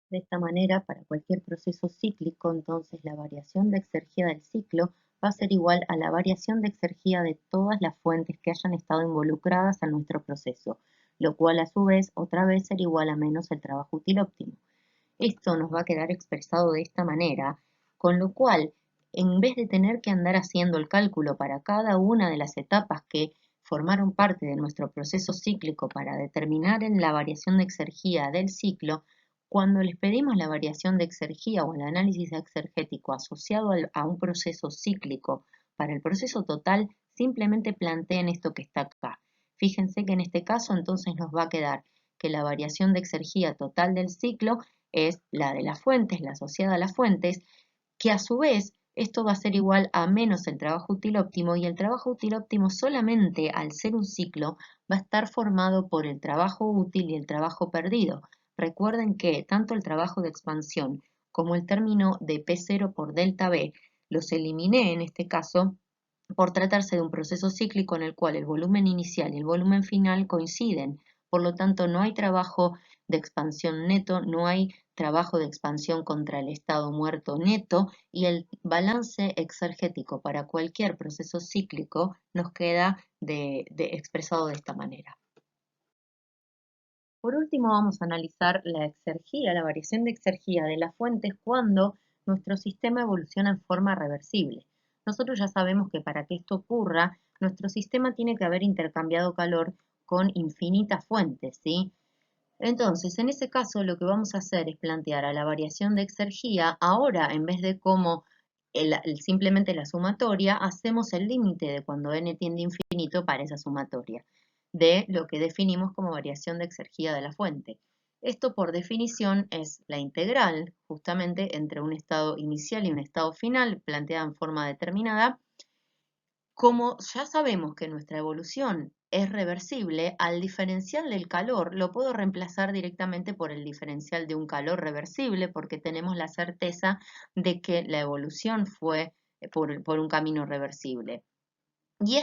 De esta manera, para cualquier proceso cíclico, entonces la variación de exergía del ciclo va a ser igual a la variación de exergía de todas las fuentes que hayan estado involucradas en nuestro proceso, lo cual a su vez otra vez será igual a menos el trabajo útil óptimo. Esto nos va a quedar expresado de esta manera, con lo cual, en vez de tener que andar haciendo el cálculo para cada una de las etapas que formaron parte de nuestro proceso cíclico para determinar en la variación de exergía del ciclo, cuando les pedimos la variación de exergía o el análisis exergético asociado a un proceso cíclico para el proceso total, simplemente planteen esto que está acá. Fíjense que en este caso entonces nos va a quedar que la variación de exergía total del ciclo es la de las fuentes, la asociada a las fuentes, que a su vez esto va a ser igual a menos el trabajo útil óptimo y el trabajo útil óptimo solamente al ser un ciclo va a estar formado por el trabajo útil y el trabajo perdido. Recuerden que tanto el trabajo de expansión como el término de P0 por delta B los eliminé en este caso por tratarse de un proceso cíclico en el cual el volumen inicial y el volumen final coinciden. Por lo tanto, no hay trabajo de expansión neto, no hay trabajo de expansión contra el estado muerto neto y el balance exergético para cualquier proceso cíclico nos queda expresado de esta manera. Por último, vamos a analizar la exergía, la variación de exergía de las fuentes cuando nuestro sistema evoluciona en forma reversible. Nosotros ya sabemos que para que esto ocurra, nuestro sistema tiene que haber intercambiado calor con infinitas fuentes, ¿sí? Entonces, en ese caso, lo que vamos a hacer es plantear a la variación de exergía, ahora en vez de como simplemente la sumatoria, hacemos el límite de cuando n tiende a infinito para esa sumatoria, de lo que definimos como variación de exergía de la fuente. Esto por definición es la integral, justamente entre un estado inicial y un estado final, planteada en forma determinada, Como ya sabemos que nuestra evolución es reversible, al diferencial del calor lo puedo reemplazar directamente por el diferencial de un calor reversible porque tenemos la certeza de que la evolución fue por un camino reversible. Y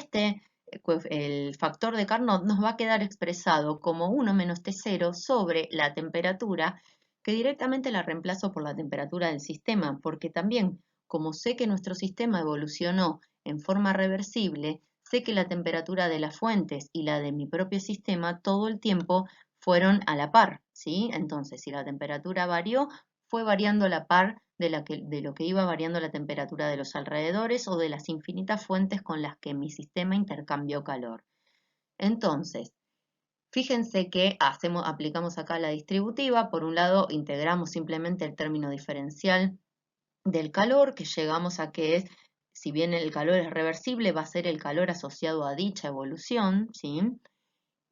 el factor de Carnot nos va a quedar expresado como 1 menos T0 sobre la temperatura, que directamente la reemplazo por la temperatura del sistema, porque también, como sé que nuestro sistema evolucionó en forma reversible, sé que la temperatura de las fuentes y la de mi propio sistema todo el tiempo fueron a la par, ¿sí? Entonces, si la temperatura varió, fue variando a la par de lo que iba variando la temperatura de los alrededores o de las infinitas fuentes con las que mi sistema intercambió calor. Entonces, fíjense que aplicamos acá la distributiva. Por un lado, integramos simplemente el término diferencial del calor, que llegamos a que es, si bien el calor es reversible, va a ser el calor asociado a dicha evolución, ¿sí?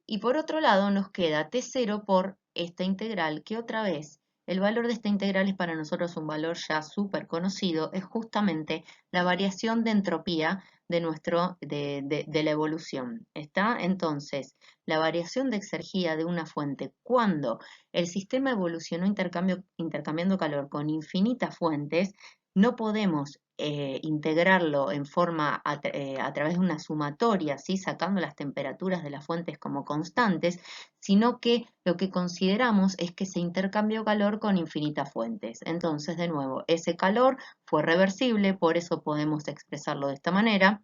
Y por otro lado nos queda T0 por esta integral, que otra vez el valor de esta integral es para nosotros un valor ya súper conocido, es justamente la variación de entropía de la evolución. ¿Está? Entonces, la variación de exergía de una fuente cuando el sistema evolucionó intercambiando calor con infinitas fuentes, no podemos integrarlo en forma a través de una sumatoria, ¿sí? Sacando las temperaturas de las fuentes como constantes, sino que lo que consideramos es que se intercambió calor con infinitas fuentes. Entonces, de nuevo, ese calor fue reversible, por eso podemos expresarlo de esta manera.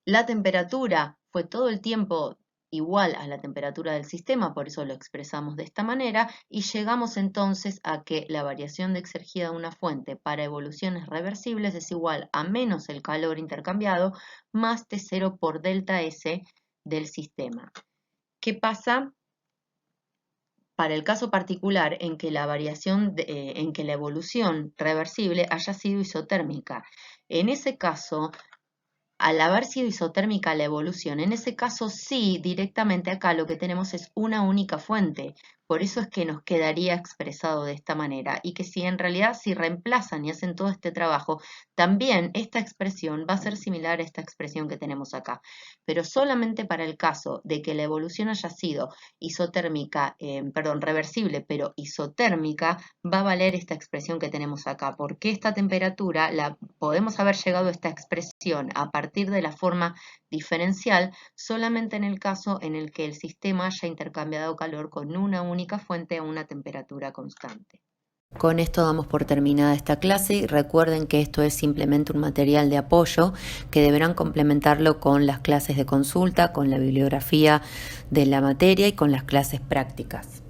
La temperatura fue todo el tiempo igual a la temperatura del sistema, por eso lo expresamos de esta manera, y llegamos entonces a que la variación de exergía de una fuente para evoluciones reversibles es igual a menos el calor intercambiado más T0 por delta S del sistema. ¿Qué pasa para el caso particular en que en que la evolución reversible haya sido isotérmica? En ese caso, al haber sido isotérmica la evolución, en ese caso sí, directamente acá lo que tenemos es una única fuente. Por eso es que nos quedaría expresado de esta manera y que si en realidad si reemplazan y hacen todo este trabajo, también esta expresión va a ser similar a esta expresión que tenemos acá. Pero solamente para el caso de que la evolución haya sido reversible, pero isotérmica, va a valer esta expresión que tenemos acá, porque esta temperatura podemos haber llegado a esta expresión a partir de la forma diferencial solamente en el caso en el que el sistema haya intercambiado calor con una única fuente a una temperatura constante. Con esto damos por terminada esta clase y recuerden que esto es simplemente un material de apoyo que deberán complementarlo con las clases de consulta, con la bibliografía de la materia y con las clases prácticas.